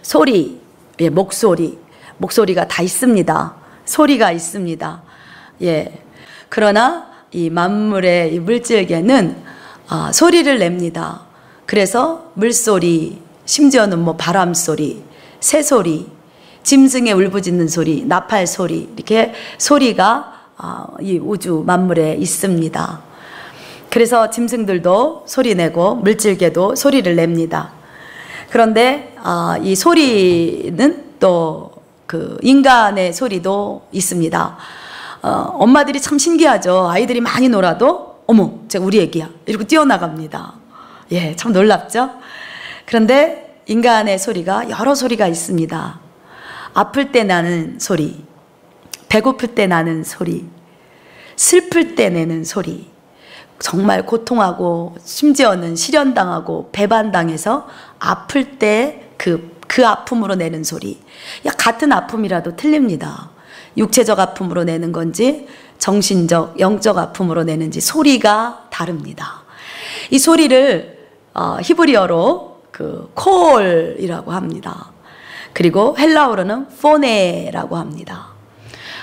소리, 예, 목소리가 다 있습니다. 소리가 있습니다. 예. 그러나 이 만물의 이 물질계는 소리를 냅니다. 그래서 물소리, 심지어는 뭐 바람소리, 새소리, 짐승의 울부짖는 소리, 나팔 소리, 이렇게 소리가 이 우주 만물에 있습니다. 그래서 짐승들도 소리 내고 물질계도 소리를 냅니다. 그런데 이 소리는 또 그 인간의 소리도 있습니다. 엄마들이 참 신기하죠. 아이들이 많이 놀아도 어머, 제가 우리 애기야 이러고 뛰어나갑니다. 예, 참 놀랍죠. 그런데 인간의 소리가 여러 소리가 있습니다. 아플 때 나는 소리, 배고플 때 나는 소리, 슬플 때 내는 소리, 정말 고통하고 심지어는 실연당하고 배반당해서 아플 때 그 아픔으로 내는 소리. 같은 아픔이라도 틀립니다. 육체적 아픔으로 내는 건지 정신적, 영적 아픔으로 내는지 소리가 다릅니다. 이 소리를 히브리어로 그 콜이라고 합니다. 그리고 헬라어로는 포네라고 합니다.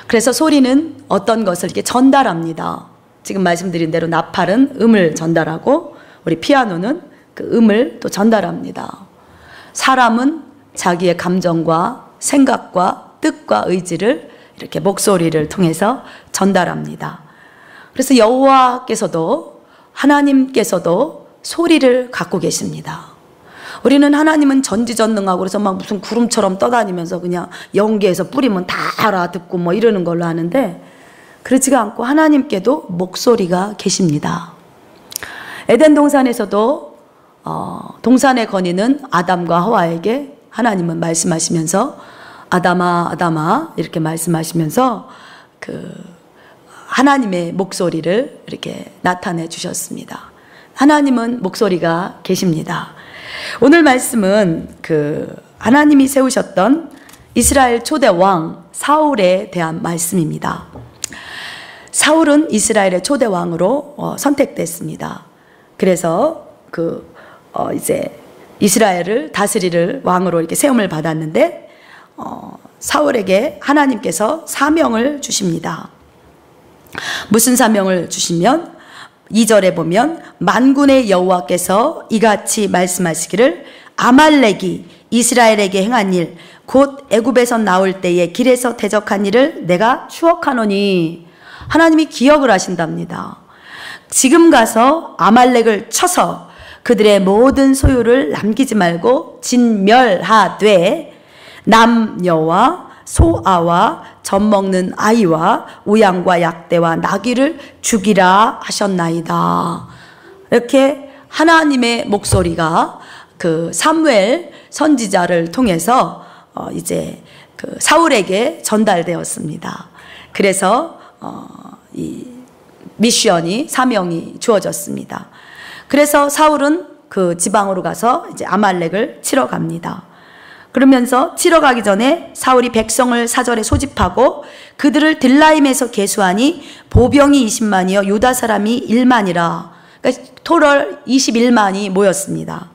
그래서 소리는 어떤 것을 이렇게 전달합니다. 지금 말씀드린 대로 나팔은 음을 전달하고 우리 피아노는 그 음을 또 전달합니다. 사람은 자기의 감정과 생각과 뜻과 의지를 이렇게 목소리를 통해서 전달합니다. 그래서 여호와께서도 하나님께서도 소리를 갖고 계십니다. 우리는 하나님은 전지전능하고 그래서 막 무슨 구름처럼 떠다니면서 그냥 연기해서 뿌리면 다 알아듣고 뭐 이러는 걸로 아는데 그렇지가 않고 하나님께도 목소리가 계십니다. 에덴 동산에서도 동산의 건의는 아담과 하와에게 하나님은 말씀하시면서 아담아 아담아 이렇게 말씀하시면서 그 하나님의 목소리를 이렇게 나타내 주셨습니다. 하나님은 목소리가 계십니다. 오늘 말씀은 그 하나님이 세우셨던 이스라엘 초대 왕 사울에 대한 말씀입니다. 사울은 이스라엘의 초대 왕으로 선택됐습니다. 그래서 이제 이스라엘을 다스릴 왕으로 이렇게 세움을 받았는데 사울에게 하나님께서 사명을 주십니다. 무슨 사명을 주시면 2절에 보면 만군의 여호와께서 이같이 말씀하시기를 아말렉이 이스라엘에게 행한 일 곧 애굽에서 나올 때에 길에서 대적한 일을 내가 추억하노니 하나님이 기억을 하신답니다. 지금 가서 아말렉을 쳐서 그들의 모든 소유를 남기지 말고 진멸하되 남녀와 소아와 젖먹는 아이와 우양과 약대와 나귀를 죽이라 하셨나이다. 이렇게 하나님의 목소리가 그 사무엘 선지자를 통해서 이제 그 사울에게 전달되었습니다. 그래서 이 미션이 사명이 주어졌습니다. 그래서 사울은 그 지방으로 가서 이제 아말렉을 치러 갑니다. 그러면서 치러 가기 전에 사울이 백성을 사절에 소집하고 그들을 들라임에서 계수하니 보병이 20만이요 유다 사람이 1만이라. 그러니까 토럴 21만이 모였습니다.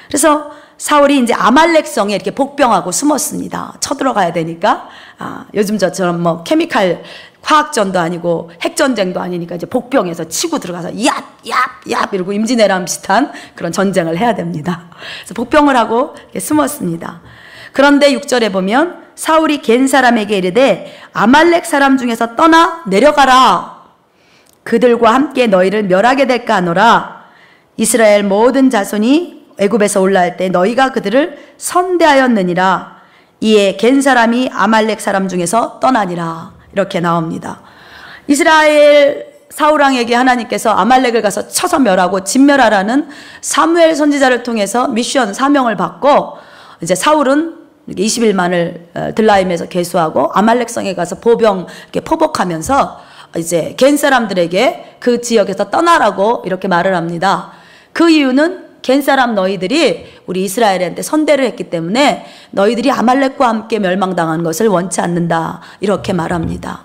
그래서 사울이 이제 아말렉 성에 이렇게 복병하고 숨었습니다. 쳐들어가야 되니까. 요즘 저처럼 뭐 케미칼 화학전도 아니고 핵전쟁도 아니니까 이제 복병해서 치고 들어가서 얍 이러고 임진왜란 비슷한 그런 전쟁을 해야 됩니다. 그래서 복병을 하고 숨었습니다. 그런데 6절에 보면 사울이 겐 사람에게 이르되 아말렉 사람 중에서 떠나 내려가라. 그들과 함께 너희를 멸하게 될까 하노라. 이스라엘 모든 자손이 애굽에서 올라올 때 너희가 그들을 선대하였느니라. 이에 겐 사람이 아말렉 사람 중에서 떠나니라. 이렇게 나옵니다. 이스라엘 사울왕에게 하나님께서 아말렉을 가서 쳐서 멸하고 진멸하라는 사무엘 선지자를 통해서 미션 사명을 받고 이제 사울은 21만을 들라임에서 계수하고 아말렉 성에 가서 보병 이렇게 포복하면서 이제 겐 사람들에게 그 지역에서 떠나라고 이렇게 말을 합니다. 그 이유는 겐 사람 너희들이 우리 이스라엘한테 선대를 했기 때문에 너희들이 아말렉과 함께 멸망당한 것을 원치 않는다. 이렇게 말합니다.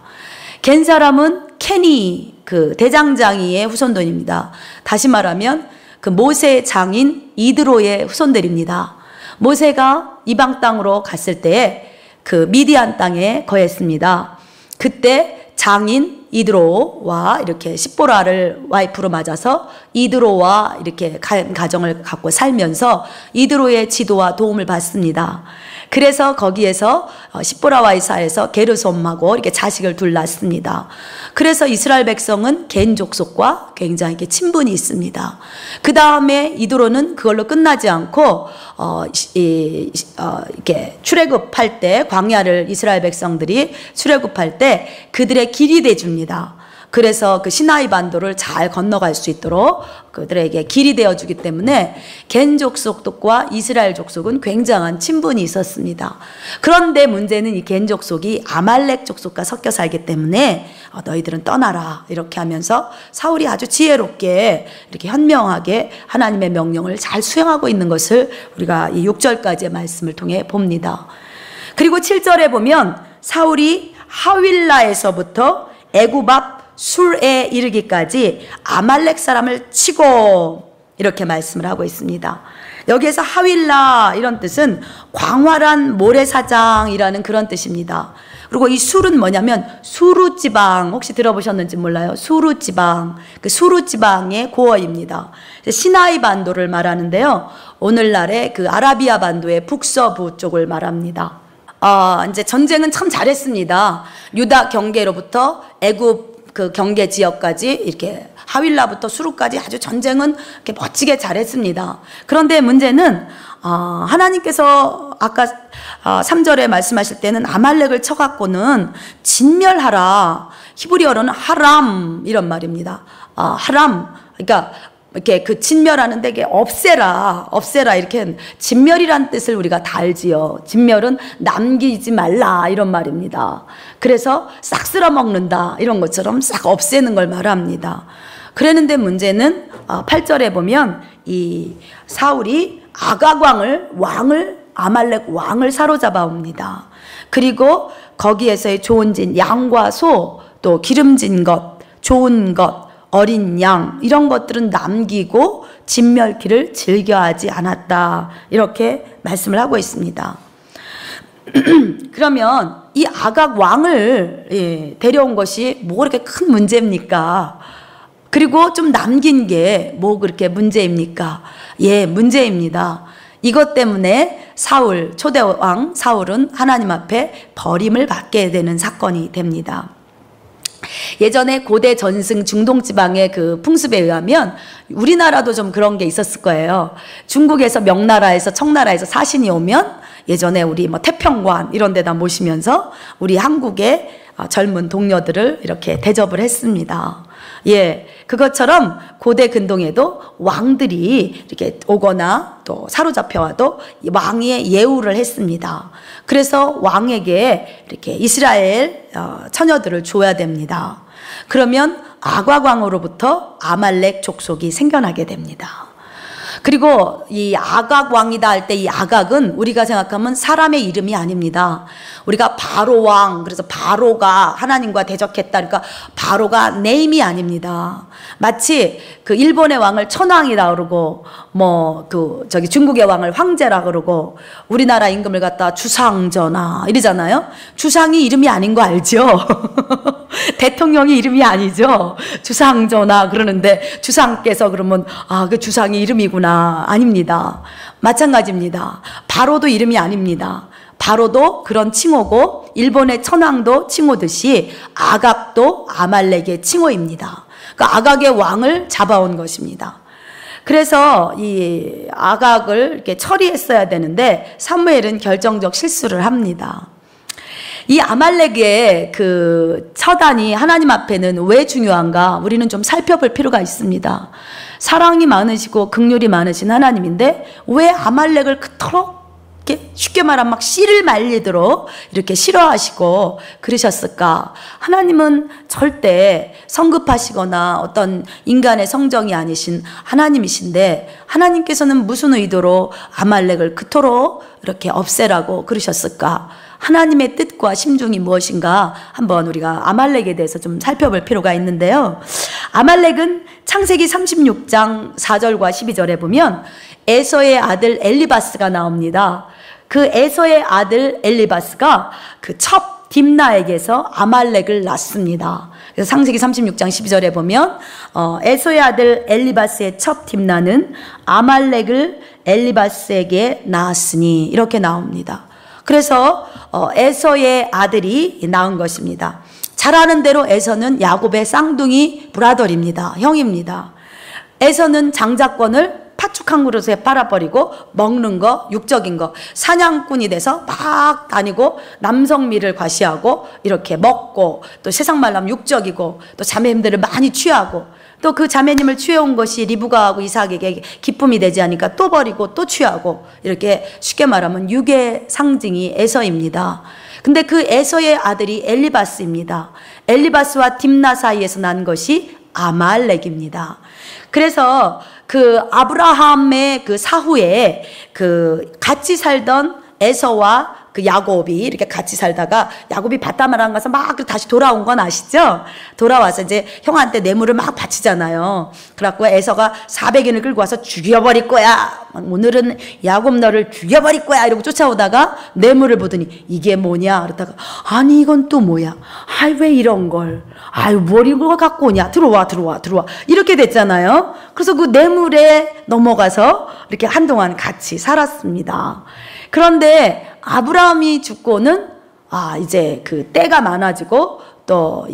겐 사람은 케니 그 대장장이의 후손들입니다. 다시 말하면 그 모세의 장인 이드로의 후손들입니다. 모세가 이방 땅으로 갔을 때에 그 미디안 땅에 거했습니다. 그때 장인 이드로와 이렇게 십보라를 와이프로 맞아서 이드로와 이렇게 가정을 갖고 살면서 이드로의 지도와 도움을 받습니다. 그래서 거기에서 십보라와의 사이에서 게르솜하고 이렇게 자식을 둘 낳습니다. 그래서 이스라엘 백성은 겐 족속과 굉장히 친분이 있습니다. 그 다음에 이드로는 그걸로 끝나지 않고 이렇게 출애굽할 때 광야를 이스라엘 백성들이 출애굽할 때 그들의 길이 돼 줍니다. 그래서 그 시나이 반도를 잘 건너갈 수 있도록 그들에게 길이 되어주기 때문에 겐 족속과 이스라엘 족속은 굉장한 친분이 있었습니다. 그런데 문제는 이 겐 족속이 아말렉 족속과 섞여 살기 때문에 너희들은 떠나라 이렇게 하면서 사울이 아주 지혜롭게 이렇게 현명하게 하나님의 명령을 잘 수행하고 있는 것을 우리가 이 6절까지의 말씀을 통해 봅니다. 그리고 7절에 보면 사울이 하윌라에서부터 애굽 앞 술에 이르기까지 아말렉 사람을 치고 이렇게 말씀을 하고 있습니다. 여기에서 하윌라 이런 뜻은 광활한 모래사장이라는 그런 뜻입니다. 그리고 이 술은 뭐냐면 수르지방, 혹시 들어보셨는지 몰라요. 수르지방, 그 수르지방의 고어입니다. 시나이 반도를 말하는데요, 오늘날의 그 아라비아 반도의 북서부 쪽을 말합니다. 이제 전쟁은 참 잘했습니다. 유다 경계로부터 애굽 그 경계 지역까지 이렇게 하윌라부터 수르까지 아주 전쟁은 이렇게 멋지게 잘했습니다. 그런데 문제는 하나님께서 아까 3절에 말씀하실 때는 아말렉을 쳐갖고는 진멸하라. 히브리어로는 하람 이런 말입니다. 하람, 그러니까 이렇게 그 진멸하는데 이게 없애라 이렇게 진멸이란 뜻을 우리가 다 알지요. 진멸은 남기지 말라 이런 말입니다. 그래서 싹 쓸어 먹는다 이런 것처럼 싹 없애는 걸 말합니다. 그랬는데 문제는 8절에 보면 이 사울이 아각 왕을 아말렉 왕을 사로잡아 옵니다. 그리고 거기에서의 좋은 진 양과 소, 또 기름진 것, 좋은 것, 어린 양 이런 것들은 남기고 진멸기를 즐겨하지 않았다 이렇게 말씀을 하고 있습니다. 그러면 이 아각 왕을 데려온 것이 뭐 그렇게 큰 문제입니까? 그리고 좀 남긴 게 뭐 그렇게 문제입니까? 예, 문제입니다. 이것 때문에 초대왕 사울은 하나님 앞에 버림을 받게 되는 사건이 됩니다. 예전에 고대 전승 중동지방의 그 풍습에 의하면 우리나라도 좀 그런 게 있었을 거예요. 중국에서 명나라에서 청나라에서 사신이 오면 예전에 우리 뭐 태평관 이런 데다 모시면서 우리 한국의 젊은 동료들을 이렇게 대접을 했습니다. 예, 그것처럼 고대 근동에도 왕들이 이렇게 오거나 또 사로잡혀 와도 왕의 예우를 했습니다. 그래서 왕에게 이렇게 이스라엘 처녀들을 줘야 됩니다. 그러면 아각 왕으로부터 아말렉 족속이 생겨나게 됩니다. 그리고 이 아각 왕이다 할 때 이 아각은 우리가 생각하면 사람의 이름이 아닙니다. 우리가 바로 왕, 그래서 바로가 하나님과 대적했다. 그러니까 바로가 네임이 아닙니다. 마치 그 일본의 왕을 천왕이라 그러고 저기 중국의 왕을 황제라 그러고 우리나라 임금을 갖다 주상전하 이러잖아요. 주상이 이름이 아닌 거 알죠? 대통령이 이름이 아니죠. 주상전하 그러는데 주상께서 그러면 그 주상이 이름이구나. 아닙니다. 마찬가지입니다. 바로도 이름이 아닙니다. 바로도 그런 칭호고 일본의 천황도 칭호듯이 아각도 아말렉의 칭호입니다. 그러니까 아각의 왕을 잡아온 것입니다. 그래서 이 아각을 이렇게 처리했어야 되는데 사무엘은 결정적 실수를 합니다. 이 아말렉의 그 처단이 하나님 앞에는 왜 중요한가? 우리는 좀 살펴볼 필요가 있습니다. 사랑이 많으시고 긍휼이 많으신 하나님인데 왜 아말렉을 그토록 이렇게 쉽게 말하면 막 씨를 말리도록 이렇게 싫어하시고 그러셨을까? 하나님은 절대 성급하시거나 어떤 인간의 성정이 아니신 하나님이신데 하나님께서는 무슨 의도로 아말렉을 그토록 이렇게 없애라고 그러셨을까? 하나님의 뜻과 심중이 무엇인가 한번 우리가 아말렉에 대해서 좀 살펴볼 필요가 있는데요. 아말렉은 창세기 36장 4절과 12절에 보면 에서의 아들 엘리바스가 나옵니다. 그 에서의 아들 엘리바스가 그 첩 딥나에게서 아말렉을 낳습니다. 그래서 창세기 36장 12절에 보면 에서의 아들 엘리바스의 첩 딥나는 아말렉을 엘리바스에게 낳았으니 이렇게 나옵니다. 그래서 에서의 아들이 낳은 것입니다. 잘 아는 대로 에서는 야곱의 쌍둥이 브라더입니다. 형입니다. 에서는 장자권을 파축한 그릇에 빨아버리고 먹는 거, 육적인 거, 사냥꾼이 돼서 막 다니고 남성미를 과시하고 이렇게 먹고 또 세상 말로 하면 육적이고 또 자매님들을 많이 취하고 또 그 자매님을 취해온 것이 리브가하고 이삭에게 기쁨이 되지 않으니까 또 버리고 또 취하고 이렇게 쉽게 말하면 육의 상징이 에서입니다. 근데 그 에서의 아들이 엘리바스입니다. 엘리바스와 딥나 사이에서 난 것이 아말렉입니다. 그래서 그 아브라함의 그 사후에 그 같이 살던 에서와 그 야곱이 이렇게 같이 살다가 야곱이 바다마랑 가서 막 다시 돌아온 건 아시죠? 돌아와서 이제 형한테 뇌물을 막 바치잖아요. 그래갖고 에서가 400인을 끌고 와서 죽여버릴 거야. 오늘은 야곱 너를 죽여버릴 거야. 이러고 쫓아오다가 뇌물을 보더니 이게 뭐냐? 그러다가 아니 이건 또 뭐야? 아이 왜 이런 걸? 아유 뭘 이거 갖고 오냐? 들어와. 이렇게 됐잖아요. 그래서 그 뇌물에 넘어가서 이렇게 한동안 같이 살았습니다. 그런데 아브라함이 죽고는 이제 그 때가 많아지고 또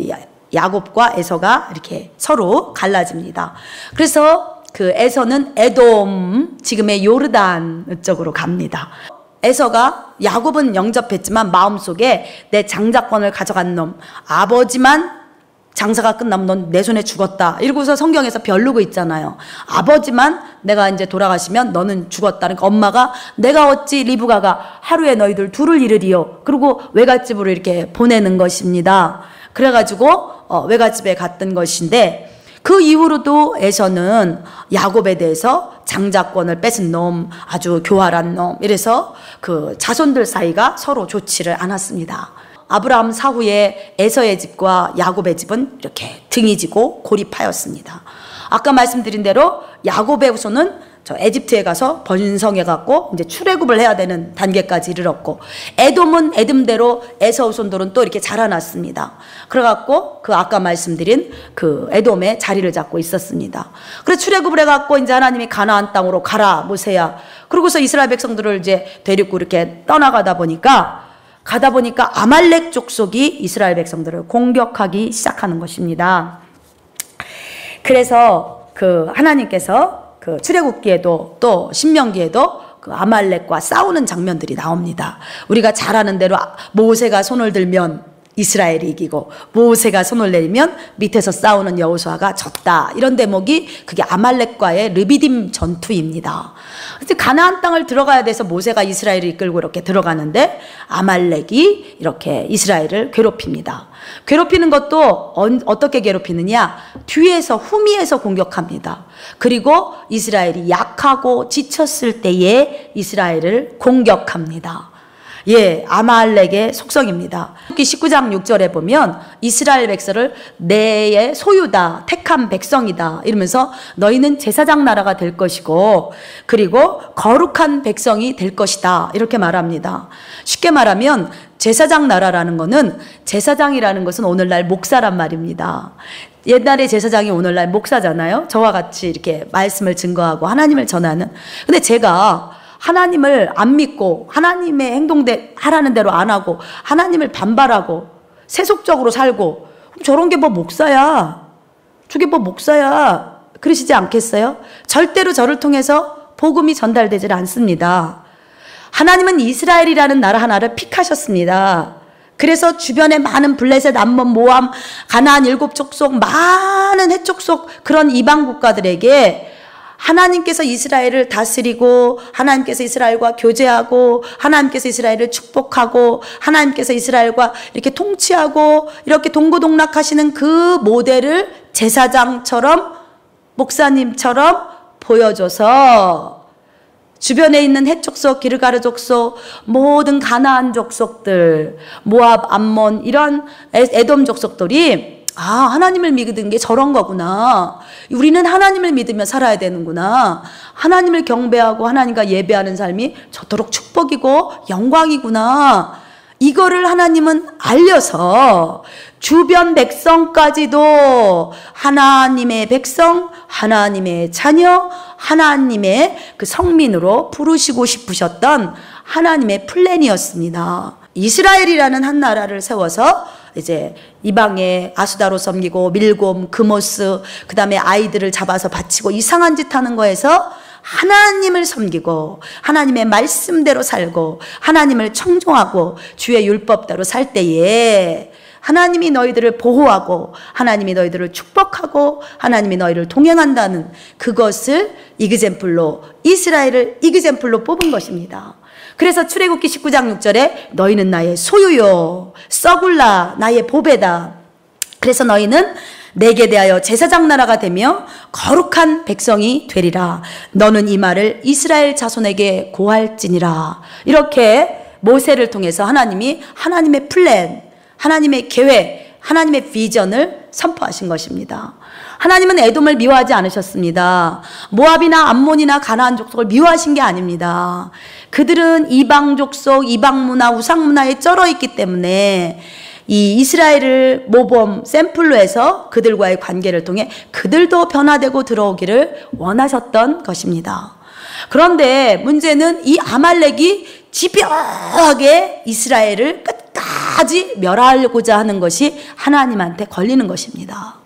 야곱과 에서가 이렇게 서로 갈라집니다. 그래서 그 에서는 에돔 지금의 요르단 쪽으로 갑니다. 에서가 야곱은 영접했지만 마음속에 내 장자권을 가져간 놈, 아버지만 장사가 끝나면 넌 내 손에 죽었다 이러고서 성경에서 벼르고 있잖아요. 아버지만 내가 이제 돌아가시면 너는 죽었다. 그러니까 엄마가 내가 어찌 리브가가 하루에 너희들 둘을 이르리요. 그리고 외갓집으로 이렇게 보내는 것입니다. 그래가지고 외갓집에 갔던 것인데 그 이후로도 에서는 야곱에 대해서 장자권을 뺏은 놈, 아주 교활한 놈 이래서 그 자손들 사이가 서로 좋지를 않았습니다. 아브라함 사후에 에서의 집과 야곱의 집은 이렇게 등이 지고 고립하였습니다. 아까 말씀드린 대로 야곱의 후손은 저 에집트에 가서 번성해 갖고 이제 출애굽을 해야 되는 단계까지 이르렀고, 에돔은 에돔대로 에서 후손들은 또 이렇게 자라났습니다. 그래 갖고 그 아까 말씀드린 그 에돔의 자리를 잡고 있었습니다. 그래서 출애굽을 해 갖고 이제 하나님이 가나안 땅으로 가라 모세야. 그러고서 이스라엘 백성들을 이제 데리고 이렇게 떠나가다 보니까 아말렉 족속이 이스라엘 백성들을 공격하기 시작하는 것입니다. 그래서 그 하나님께서 그 출애굽기에도 또 신명기에도 그 아말렉과 싸우는 장면들이 나옵니다. 우리가 잘 아는 대로 모세가 손을 들면 이스라엘이 이기고 모세가 손을 내리면 밑에서 싸우는 여호수아가 졌다. 이런 대목이 그게 아말렉과의 르비딤 전투입니다. 그래서 가나안 땅을 들어가야 돼서 모세가 이스라엘을 이끌고 이렇게 들어가는데 아말렉이 이렇게 이스라엘을 괴롭힙니다. 괴롭히는 것도 어떻게 괴롭히느냐? 뒤에서 후미에서 공격합니다. 그리고 이스라엘이 약하고 지쳤을 때에 이스라엘을 공격합니다. 예, 아말렉의 속성입니다. 19장 6절에 보면 이스라엘 백성을 내의 소유다, 택한 백성이다 이러면서 너희는 제사장 나라가 될 것이고 그리고 거룩한 백성이 될 것이다 이렇게 말합니다. 쉽게 말하면 제사장 나라라는 것은, 제사장이라는 것은 오늘날 목사란 말입니다. 옛날에 제사장이 오늘날 목사잖아요. 저와 같이 이렇게 말씀을 증거하고 하나님을 전하는. 근데 제가 하나님을 안 믿고 하나님의 하라는 대로 안 하고 하나님을 반발하고 세속적으로 살고, 그럼 저런 게 뭐 목사야, 저게 뭐 목사야 그러시지 않겠어요? 절대로 저를 통해서 복음이 전달되질 않습니다. 하나님은 이스라엘이라는 나라 하나를 픽하셨습니다. 그래서 주변에 많은 블레셋, 암몬, 모함, 가나안 7족속, 많은 해족속 그런 이방 국가들에게 하나님께서 이스라엘을 다스리고 하나님께서 이스라엘과 교제하고 하나님께서 이스라엘을 축복하고 하나님께서 이스라엘과 이렇게 통치하고 이렇게 동고동락하시는 그 모델을 제사장처럼 목사님처럼 보여줘서 주변에 있는 헷족속, 기르가르 족속, 모든 가나안 족속들, 모압, 암몬 이런 에돔 족속들이 하나님을 믿는 게 저런 거구나. 우리는 하나님을 믿으며 살아야 되는구나. 하나님을 경배하고 하나님과 예배하는 삶이 저토록 축복이고 영광이구나. 이거를 하나님은 알려서 주변 백성까지도 하나님의 백성, 하나님의 자녀, 하나님의 그 성민으로 부르시고 싶으셨던 하나님의 플랜이었습니다. 이스라엘이라는 한 나라를 세워서 이제 이방에 아수다로 섬기고 밀곰, 그모스, 그 다음에 아이들을 잡아서 바치고 이상한 짓 하는 거에서 하나님을 섬기고 하나님의 말씀대로 살고 하나님을 청종하고 주의 율법대로 살 때에 하나님이 너희들을 보호하고 하나님이 너희들을 축복하고 하나님이 너희를 동행한다는 그것을 이그젬플로, 이스라엘을 이그젬플로 뽑은 것입니다. 그래서 출애굽기 19장 6절에 너희는 나의 소유요 썩을라 나의 보배다. 그래서 너희는 내게 대하여 제사장 나라가 되며 거룩한 백성이 되리라. 너는 이 말을 이스라엘 자손에게 고할지니라. 이렇게 모세를 통해서 하나님이 하나님의 플랜, 하나님의 계획, 하나님의 비전을 선포하신 것입니다. 하나님은 에돔을 미워하지 않으셨습니다. 모압이나 암몬이나 가나안 족속을 미워하신 게 아닙니다. 그들은 이방 족속, 이방 문화, 우상 문화에 쩔어 있기 때문에 이 이스라엘을 모범 샘플로 해서 그들과의 관계를 통해 그들도 변화되고 들어오기를 원하셨던 것입니다. 그런데 문제는 이 아말렉이 집요하게 이스라엘을 끝까지 멸하고자 하는 것이 하나님한테 걸리는 것입니다.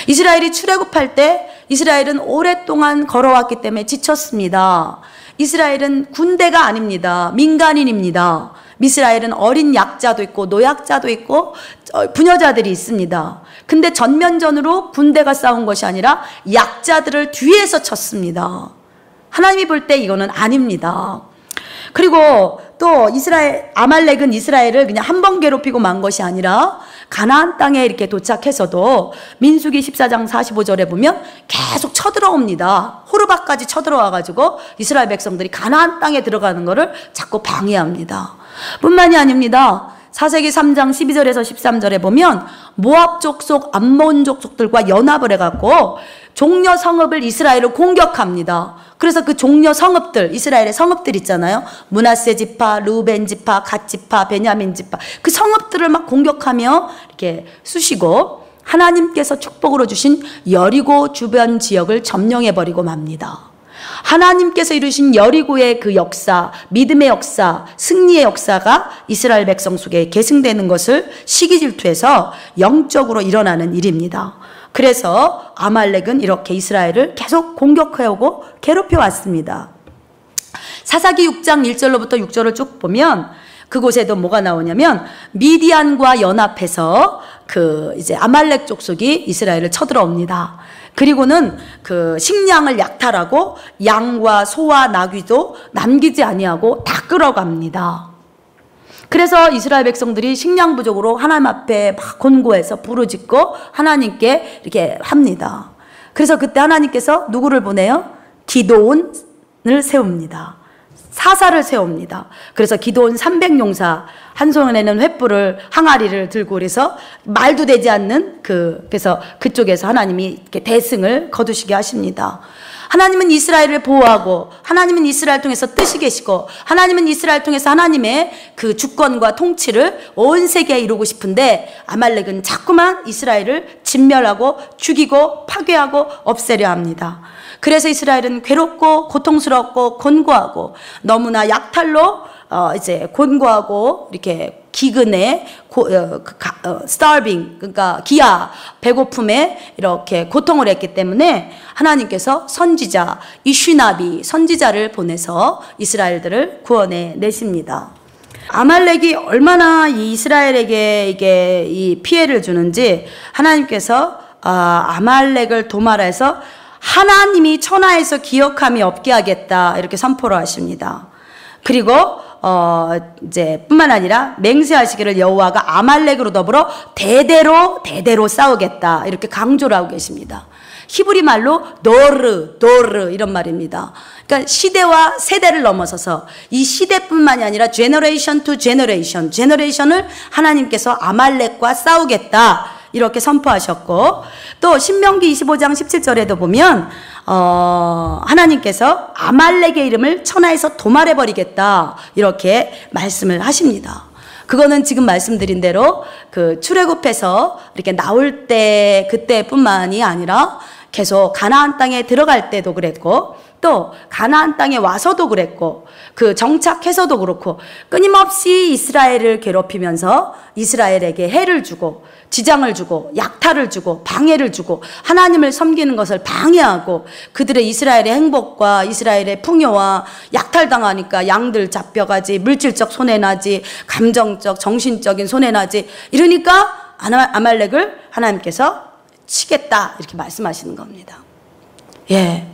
이스라엘이 출애굽할 때 이스라엘은 오랫동안 걸어왔기 때문에 지쳤습니다. 이스라엘은 군대가 아닙니다. 민간인입니다. 이스라엘은 어린 약자도 있고 노약자도 있고 부녀자들이 있습니다. 근데 전면전으로 군대가 싸운 것이 아니라 약자들을 뒤에서 쳤습니다. 하나님이 볼 때 이거는 아닙니다. 그리고 또 아말렉은 이스라엘을 그냥 한 번 괴롭히고 만 것이 아니라 가나안 땅에 이렇게 도착해서도 민수기 14장 45절에 보면 계속 쳐들어옵니다. 호르바까지 쳐들어와가지고 이스라엘 백성들이 가나안 땅에 들어가는 것을 자꾸 방해합니다. 뿐만이 아닙니다. 사세기 3장 12절에서 13절에 보면 모압 족속, 암몬 족속들과 연합을 해갖고 종려 성읍을 이스라엘을 공격합니다. 그래서 그 종려 성읍들, 이스라엘의 성읍들 있잖아요. 므낫세 지파, 르우벤 지파, 갓 지파, 베냐민 지파, 그 성읍들을 막 공격하며 이렇게 쑤시고 하나님께서 축복으로 주신 여리고 주변 지역을 점령해버리고 맙니다. 하나님께서 이루신 여리고의 그 역사, 믿음의 역사, 승리의 역사가 이스라엘 백성 속에 계승되는 것을 시기질투해서 영적으로 일어나는 일입니다. 그래서 아말렉은 이렇게 이스라엘을 계속 공격해오고 괴롭혀왔습니다. 사사기 6장 1절로부터 6절을 쭉 보면 그곳에도 뭐가 나오냐면 미디안과 연합해서 이제 아말렉 족속이 이스라엘을 쳐들어옵니다. 그리고는 그 식량을 약탈하고 양과 소와 나귀도 남기지 아니하고 다 끌어갑니다. 그래서 이스라엘 백성들이 식량 부족으로 하나님 앞에 막 곤고해서 부르짖고 하나님께 이렇게 합니다. 그래서 그때 하나님께서 누구를 보내요? 기드온을 세웁니다. 사사를 세웁니다. 그래서 기드온 300용사, 한 손에는 횃불을, 항아리를 들고 그래서 말도 되지 않는 그래서 그쪽에서 하나님이 이렇게 대승을 거두시게 하십니다. 하나님은 이스라엘을 보호하고 하나님은 이스라엘 통해서 뜻이 계시고 하나님은 이스라엘 통해서 하나님의 그 주권과 통치를 온 세계에 이루고 싶은데 아말렉은 자꾸만 이스라엘을 진멸하고 죽이고 파괴하고 없애려 합니다. 그래서 이스라엘은 괴롭고 고통스럽고 곤고하고 너무나 약탈로 이제 곤고하고 이렇게 기근에 starving, 그러니까 기아, 배고픔에 이렇게 고통을 했기 때문에 하나님께서 선지자 이슈나비 선지자를 보내서 이스라엘들을 구원해 내십니다. 아말렉이 얼마나 이 이스라엘에게 이게 이 피해를 주는지 하나님께서 아말렉을 도말해서 하나님이 천하에서 기억함이 없게 하겠다 이렇게 선포를 하십니다. 그리고 이제 뿐만 아니라 맹세하시기를 여호와가 아말렉으로 더불어 대대로 싸우겠다 이렇게 강조를 하고 계십니다. 히브리 말로 도르 이런 말입니다. 그러니까 시대와 세대를 넘어서서 이 시대뿐만이 아니라 제너레이션 투 제너레이션을 하나님께서 아말렉과 싸우겠다 이렇게 선포하셨고, 또 신명기 25장 17절에도 보면 하나님께서 아말렉의 이름을 천하에서 도말해 버리겠다 이렇게 말씀을 하십니다. 그거는 지금 말씀드린 대로 그 출애굽해서 이렇게 나올 때 그때뿐만이 아니라 계속 가나안 땅에 들어갈 때도 그랬고, 또 가나안 땅에 와서도 그랬고, 그 정착해서도 그렇고, 끊임없이 이스라엘을 괴롭히면서 이스라엘에게 해를 주고 지장을 주고 약탈을 주고 방해를 주고 하나님을 섬기는 것을 방해하고, 그들의 이스라엘의 행복과 이스라엘의 풍요와 약탈당하니까 양들 잡혀가지, 물질적 손해나지, 감정적 정신적인 손해나지, 이러니까 아말렉을 하나님께서 치겠다 이렇게 말씀하시는 겁니다. 예.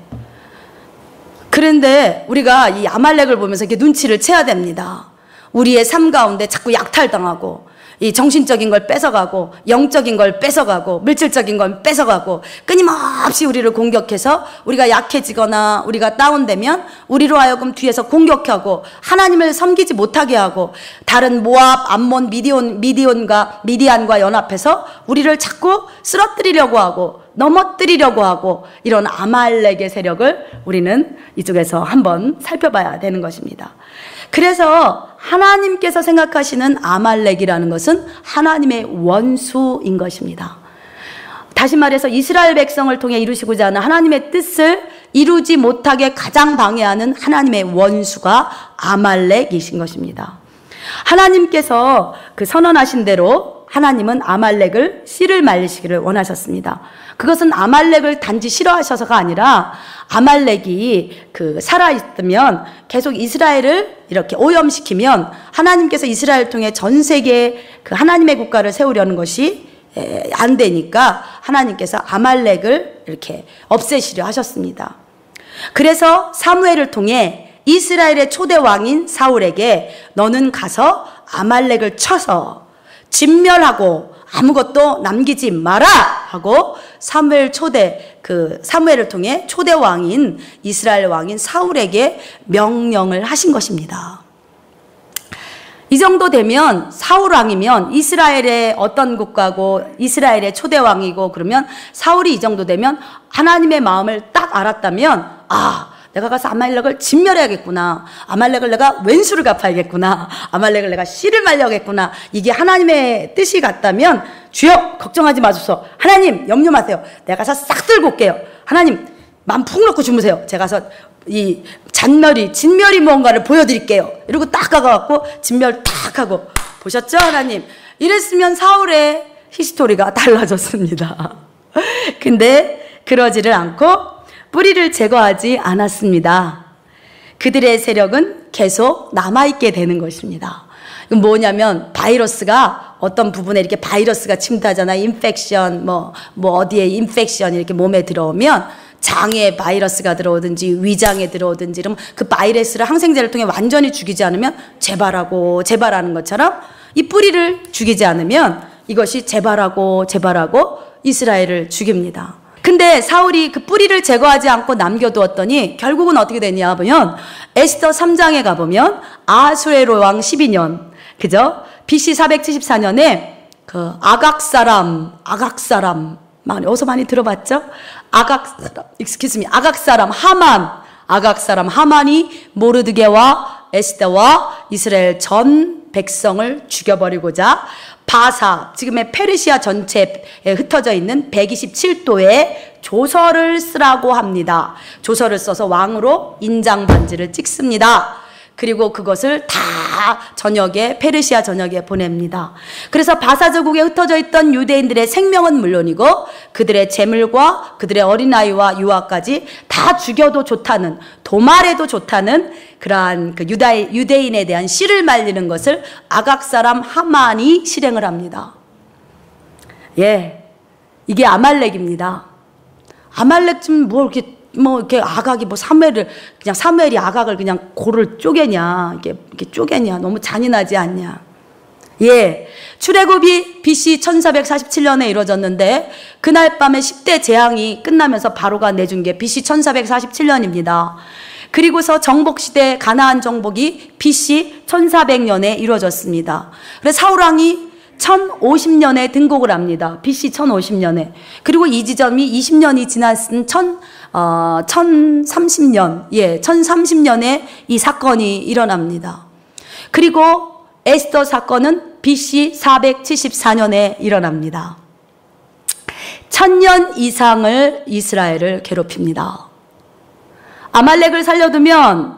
그런데 우리가 이 아말렉을 보면서 이렇게 눈치를 채야 됩니다. 우리의 삶 가운데 자꾸 약탈당하고, 이 정신적인 걸 뺏어가고, 영적인 걸 뺏어가고, 물질적인 걸 뺏어가고, 끊임없이 우리를 공격해서 우리가 약해지거나 우리가 다운되면 우리로 하여금 뒤에서 공격하고 하나님을 섬기지 못하게 하고, 다른 모압, 암몬, 미디안과 연합해서 우리를 자꾸 쓰러뜨리려고 하고 넘어뜨리려고 하고, 이런 아말렉의 세력을 우리는 이쪽에서 한번 살펴봐야 되는 것입니다. 그래서 하나님께서 생각하시는 아말렉이라는 것은 하나님의 원수인 것입니다. 다시 말해서 이스라엘 백성을 통해 이루시고자 하는 하나님의 뜻을 이루지 못하게 가장 방해하는 하나님의 원수가 아말렉이신 것입니다. 하나님께서 그 선언하신 대로 하나님은 아말렉을 씨를 말리시기를 원하셨습니다. 그것은 아말렉을 단지 싫어하셔서가 아니라, 아말렉이 그 살아있으면 계속 이스라엘을 이렇게 오염시키면 하나님께서 이스라엘을 통해 전 세계에 그 하나님의 국가를 세우려는 것이 안 되니까 하나님께서 아말렉을 이렇게 없애시려 하셨습니다. 그래서 사무엘을 통해 이스라엘의 초대 왕인 사울에게 너는 가서 아말렉을 쳐서 진멸하고 아무것도 남기지 마라 하고 사무엘을 통해 초대 왕인 이스라엘 왕인 사울에게 명령을 하신 것입니다. 이 정도 되면, 사울 왕이면 이스라엘의 어떤 국가고 이스라엘의 초대 왕이고, 그러면 사울이 이 정도 되면 하나님의 마음을 딱 알았다면, 내가 가서 아말렉을 진멸해야겠구나, 아말렉을 내가 왼수를 갚아야겠구나, 아말렉을 내가 씨를 말려야겠구나, 이게 하나님의 뜻이 같다면, 주여 걱정하지 마소서, 하나님 염려 마세요, 내가 가서 싹 들고 올게요, 하나님 마음 푹 놓고 주무세요, 제가 가서 이 진멸이 무언가를 보여드릴게요, 이러고 딱 가갖고 진멸 딱 하고, 보셨죠 하나님? 이랬으면 사울의 히스토리가 달라졌습니다. 근데 그러지를 않고 뿌리를 제거하지 않았습니다. 그들의 세력은 계속 남아있게 되는 것입니다. 이건 뭐냐면, 바이러스가 어떤 부분에 이렇게 바이러스가 침투하잖아요. 인펙션, 어디에 인펙션 이렇게 몸에 들어오면, 장에 바이러스가 들어오든지 위장에 들어오든지 이러면 그 바이러스를 항생제를 통해 완전히 죽이지 않으면 재발하는 것처럼, 이 뿌리를 죽이지 않으면 이것이 재발하고 이스라엘을 죽입니다. 근데 사울이 그 뿌리를 제거하지 않고 남겨두었더니 결국은 어떻게 됐냐 보면, 에스더 3장에 가보면 아수에로 왕 12년, 그죠? BC 474년에 그 아각 사람 어디서 많이 들어봤죠? 아각 사람 하만이 모르드게와 에스더와 이스라엘 전 백성을 죽여버리고자 바사, 지금의 페르시아 전체에 흩어져 있는 127도의 조서를 쓰라고 합니다. 조서를 써서 왕으로 인장 반지를 찍습니다. 그리고 그것을 다 페르시아 전역에 보냅니다. 그래서 바사 제국에 흩어져 있던 유대인들의 생명은 물론이고 그들의 재물과 그들의 어린아이와 유아까지 다 죽여도 좋다는, 도말해도 좋다는 그러한 그 유대인에 대한 씨를 말리는 것을 아각 사람 하만이 실행을 합니다. 예, 이게 아말렉입니다. 아말렉 좀 이렇게 아각이 사무엘이 아각을 그냥 고를 쪼개냐, 이렇게 쪼개냐, 너무 잔인하지 않냐. 예, 출애굽이 BC 1447년에 이루어졌는데 그날 밤에 10대 재앙이 끝나면서 바로가 내준 게 BC 1447년입니다. 그리고서 정복시대 가나안 정복이 BC 1400년에 이루어졌습니다. 그래서 사울왕이 1050년에 등극을 합니다. BC 1050년에. 그리고 이 지점이 20년이 지났은 1030년, 1030년에 이 사건이 일어납니다. 그리고 에스더 사건은 BC 474년에 일어납니다. 1000년 이상을 이스라엘을 괴롭힙니다. 아말렉을 살려두면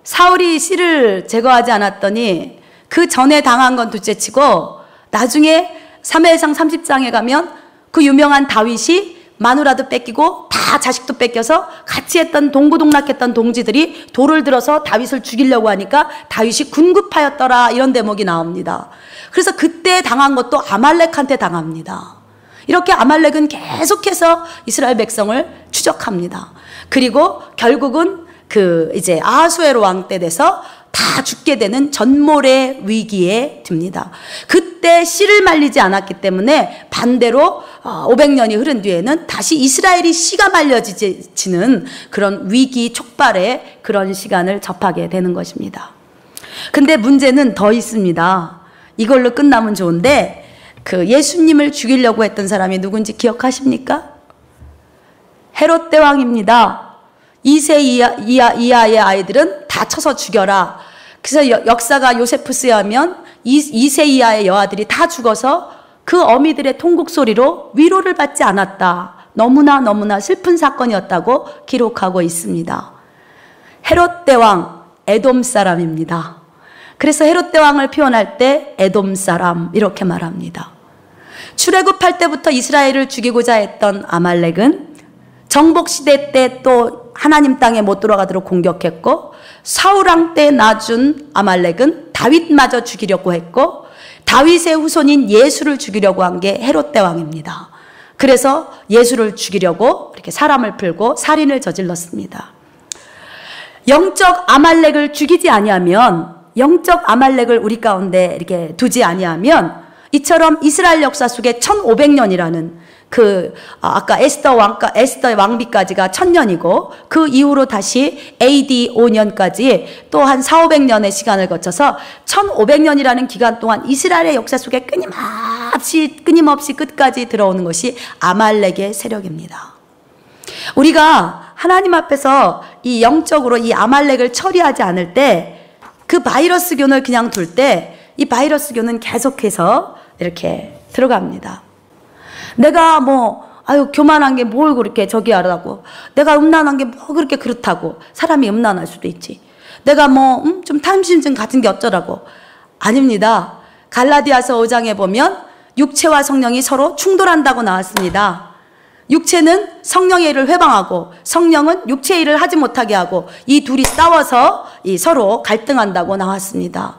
사울이 씨를 제거하지 않았더니 그 전에 당한 건 둘째치고 나중에 사무엘상 30장에 가면 그 유명한 다윗이 마누라도 뺏기고 다 자식도 뺏겨서 같이 했던 동고동락했던 동지들이 돌을 들어서 다윗을 죽이려고 하니까 다윗이 군급하였더라, 이런 대목이 나옵니다. 그래서 그때 당한 것도 아말렉한테 당합니다. 이렇게 아말렉은 계속해서 이스라엘 백성을 추적합니다. 그리고 결국은 이제 아하수에로 왕 때 돼서 다 죽게 되는 전몰의 위기에 듭니다. 그때 씨를 말리지 않았기 때문에 반대로 500년이 흐른 뒤에는 다시 이스라엘이 씨가 말려지는 그런 위기 촉발의 그런 시간을 접하게 되는 것입니다. 근데 문제는 더 있습니다. 이걸로 끝나면 좋은데 그 예수님을 죽이려고 했던 사람이 누군지 기억하십니까? 헤롯 대왕입니다. 2세 이하의 아이들은 다 쳐서 죽여라. 그래서 역사가 요세푸스에 하면 2세 이하의 여아들이 다 죽어서 그 어미들의 통곡 소리로 위로를 받지 않았다. 너무나 슬픈 사건이었다고 기록하고 있습니다. 헤롯 대왕, 에돔 사람입니다. 그래서 헤롯 대왕을 표현할 때 에돔 사람 이렇게 말합니다. 출애굽할 때부터 이스라엘을 죽이고자 했던 아말렉은 정복시대 때 또 하나님 땅에 못 들어가도록 공격했고, 사울왕 때 낳아준 아말렉은 다윗마저 죽이려고 했고, 다윗의 후손인 예수를 죽이려고 한 게 헤롯 대왕입니다. 그래서 예수를 죽이려고 이렇게 사람을 풀고 살인을 저질렀습니다. 영적 아말렉을 죽이지 아니하면, 영적 아말렉을 우리 가운데 이렇게 두지 아니하면 이처럼 이스라엘 역사 속에 1500년이라는 아까 에스더 왕비까지가 1000년이고 그 이후로 다시 AD 5년까지 또 한 400~500년의 시간을 거쳐서 1500년이라는 기간 동안 이스라엘의 역사 속에 끊임없이 끝까지 들어오는 것이 아말렉의 세력입니다. 우리가 하나님 앞에서 이 영적으로 이 아말렉을 처리하지 않을 때 그 바이러스균을 그냥 둘 때 이 바이러스균은 계속해서 이렇게 들어갑니다. 내가 교만한 게 뭘 그렇게 저기 하라고. 내가 음란한 게 뭐 그렇게 그렇다고. 사람이 음란할 수도 있지. 내가 좀 탐심증 같은 게 어쩌라고. 아닙니다. 갈라디아서 5장에 보면 육체와 성령이 서로 충돌한다고 나왔습니다. 육체는 성령의 일을 회방하고 성령은 육체의 일을 하지 못하게 하고 이 둘이 싸워서 서로 갈등한다고 나왔습니다.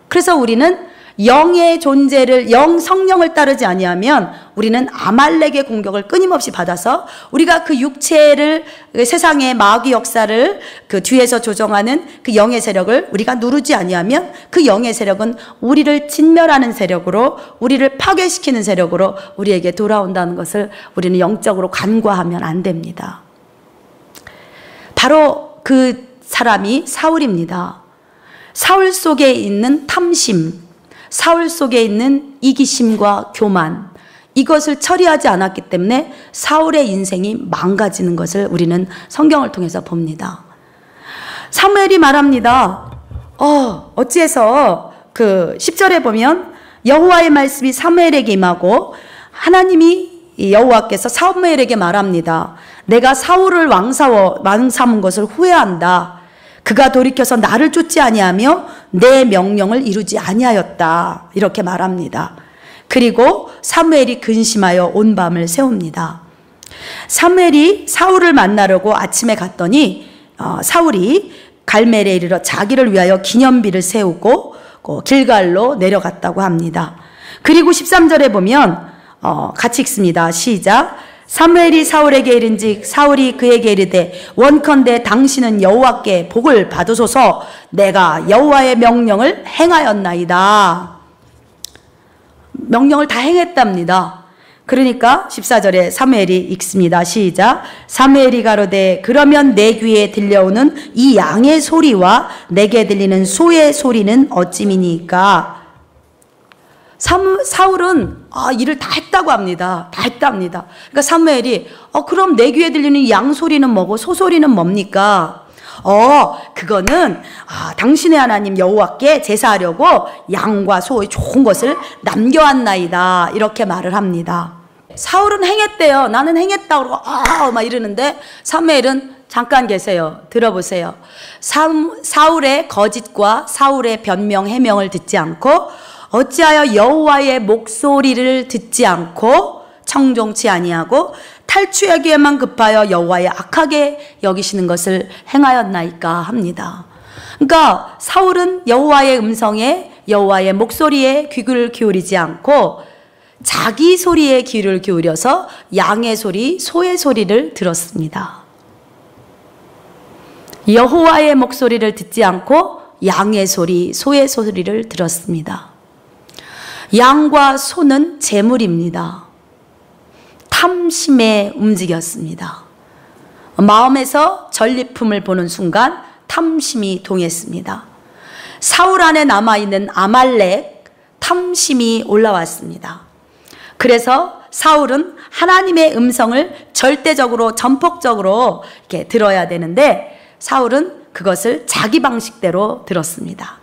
그래서 우리는 영의 존재를, 성령을 따르지 아니하면 우리는 아말렉의 공격을 끊임없이 받아서 우리가 그 육체를, 세상의 마귀 역사를 그 뒤에서 조정하는 그 영의 세력을 우리가 누르지 아니하면 그 영의 세력은 우리를 진멸하는 세력으로, 우리를 파괴시키는 세력으로 우리에게 돌아온다는 것을 우리는 영적으로 간과하면 안 됩니다. 바로 그 사람이 사울입니다. 사울 속에 있는 탐심, 사울 속에 있는 이기심과 교만, 이것을 처리하지 않았기 때문에 사울의 인생이 망가지는 것을 우리는 성경을 통해서 봅니다. 사무엘이 말합니다. 어찌해서 10절에 보면 여호와의 말씀이 사무엘에게 임하고 하나님이 여호와께서 사무엘에게 말합니다. 내가 사울을 왕 삼은 것을 후회한다. 그가 돌이켜서 나를 쫓지 아니하며 내 명령을 이루지 아니하였다. 이렇게 말합니다. 그리고 사무엘이 근심하여 온 밤을 새웁니다. 사무엘이 사울을 만나려고 아침에 갔더니 사울이 갈멜에 이르러 자기를 위하여 기념비를 세우고 길갈로 내려갔다고 합니다. 그리고 13절에 보면 같이 읽습니다. 시작. 사무엘이 사울에게 이른즉 사울이 그에게 이르되 원컨대 당신은 여호와께 복을 받으소서. 내가 여호와의 명령을 행하였나이다. 명령을 다 행했답니다. 그러니까 14절에 사무엘이 읽습니다. 시작. 사무엘이 가로되 그러면 내 귀에 들려오는 이 양의 소리와 내게 들리는 소의 소리는 어찌미니까. 사울은 일을 다 했다고 합니다. 다 했답니다. 그러니까 사무엘이 그럼 내 귀에 들리는 양 소리는 뭐고 소 소리는 뭡니까? 그거는 당신의 하나님 여호와께 제사하려고 양과 소의 좋은 것을 남겨왔나이다. 이렇게 말을 합니다. 사울은 행했대요. 나는 행했다 그러고 막 이러는데 사무엘은 잠깐 계세요. 들어보세요. 사울의 거짓과 사울의 변명 해명을 듣지 않고 어찌하여 여호와의 목소리를 듣지 않고 청종치 아니하고 탈취하기에만 급하여 여호와의 악하게 여기시는 것을 행하였나이까 합니다. 그러니까 사울은 여호와의 음성에 여호와의 목소리에 귀를 기울이지 않고 자기 소리에 귀를 기울여서 양의 소리, 소의 소리를 들었습니다. 여호와의 목소리를 듣지 않고 양의 소리, 소의 소리를 들었습니다. 양과 소는 재물입니다. 탐심에 움직였습니다. 마음에서 전리품을 보는 순간 탐심이 동했습니다. 사울 안에 남아있는 아말렉, 탐심이 올라왔습니다. 그래서 사울은 하나님의 음성을 절대적으로 전폭적으로 이렇게 들어야 되는데 사울은 그것을 자기 방식대로 들었습니다.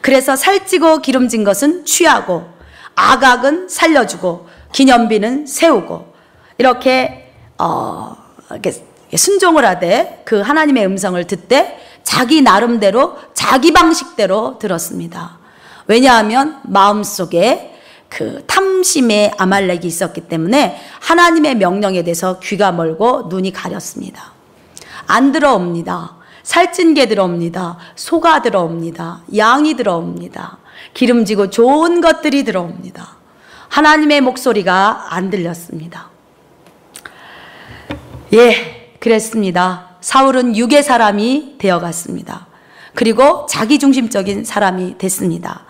그래서 살찌고 기름진 것은 취하고 아각은 살려주고 기념비는 세우고 이렇게 순종을 하되 그 하나님의 음성을 듣되 자기 나름대로 자기 방식대로 들었습니다. 왜냐하면 마음속에 그 탐심의 아말렉이 있었기 때문에 하나님의 명령에 대해서 귀가 멀고 눈이 가렸습니다. 안 들어옵니다. 살찐 게 들어옵니다. 소가 들어옵니다. 양이 들어옵니다. 기름지고 좋은 것들이 들어옵니다. 하나님의 목소리가 안 들렸습니다. 그랬습니다. 사울은 육의 사람이 되어갔습니다. 그리고 자기중심적인 사람이 됐습니다.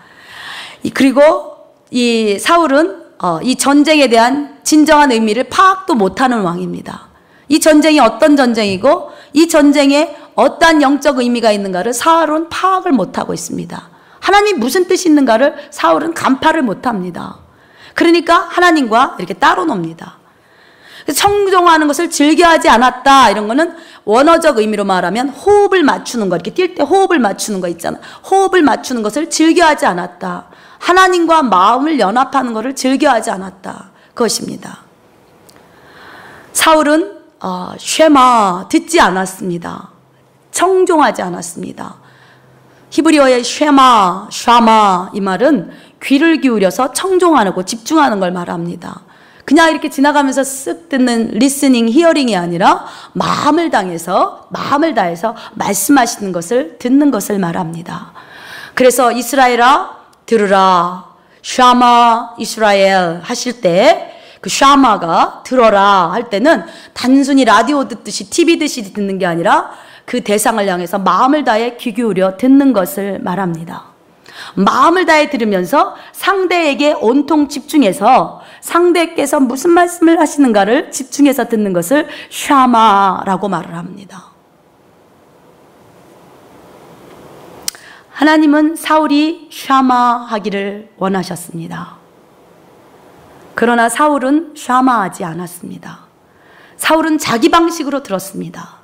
그리고 이 사울은 이 전쟁에 대한 진정한 의미를 파악도 못하는 왕입니다. 이 전쟁이 어떤 전쟁이고 이 전쟁에 어떠한 영적 의미가 있는가를 사울은 파악을 못하고 있습니다. 하나님이 무슨 뜻이 있는가를 사울은 간파를 못합니다. 그러니까 하나님과 이렇게 따로 놉니다. 청종하는 것을 즐겨하지 않았다 이런 거는 원어적 의미로 말하면 호흡을 맞추는 거, 이렇게 뛸 때 호흡을 맞추는 거 있잖아. 호흡을 맞추는 것을 즐겨하지 않았다. 하나님과 마음을 연합하는 것을 즐겨하지 않았다. 그것입니다. 사울은 쉐마 듣지 않았습니다. 청종하지 않았습니다. 히브리어의 쉐마, 샤마 이 말은 귀를 기울여서 청종하고 집중하는 걸 말합니다. 그냥 이렇게 지나가면서 쓱 듣는 리스닝, 히어링이 아니라 마음을 다해서 말씀하시는 것을 듣는 것을 말합니다. 그래서 이스라엘아 들으라, 샤마 이스라엘 하실 때 그 샤마가 들어라 할 때는 단순히 라디오 듣듯이 TV 듣듯이 듣는 게 아니라 그 대상을 향해서 마음을 다해 귀 기울여 듣는 것을 말합니다. 마음을 다해 들으면서 상대에게 온통 집중해서 상대께서 무슨 말씀을 하시는가를 집중해서 듣는 것을 샤마라고 말을 합니다. 하나님은 사울이 샤마하기를 원하셨습니다. 그러나 사울은 샤마하지 않았습니다. 사울은 자기 방식으로 들었습니다.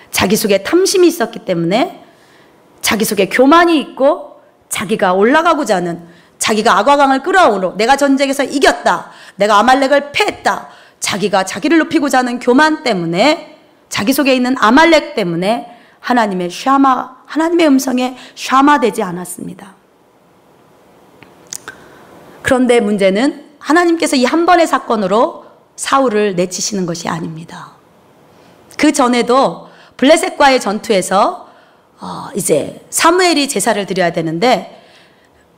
자기 속에 탐심이 있었기 때문에 자기 속에 교만이 있고 자기가 올라가고자 하는, 자기가 아과강을 끌어오로 내가 전쟁에서 이겼다, 내가 아말렉을 패했다, 자기가 자기를 높이고자 하는 교만 때문에, 자기 속에 있는 아말렉 때문에 하나님의 음성에 샤마되지 않았습니다. 그런데 문제는 하나님께서 이 한 번의 사건으로 사울을 내치시는 것이 아닙니다. 그 전에도 블레셋과의 전투에서 이제 사무엘이 제사를 드려야 되는데,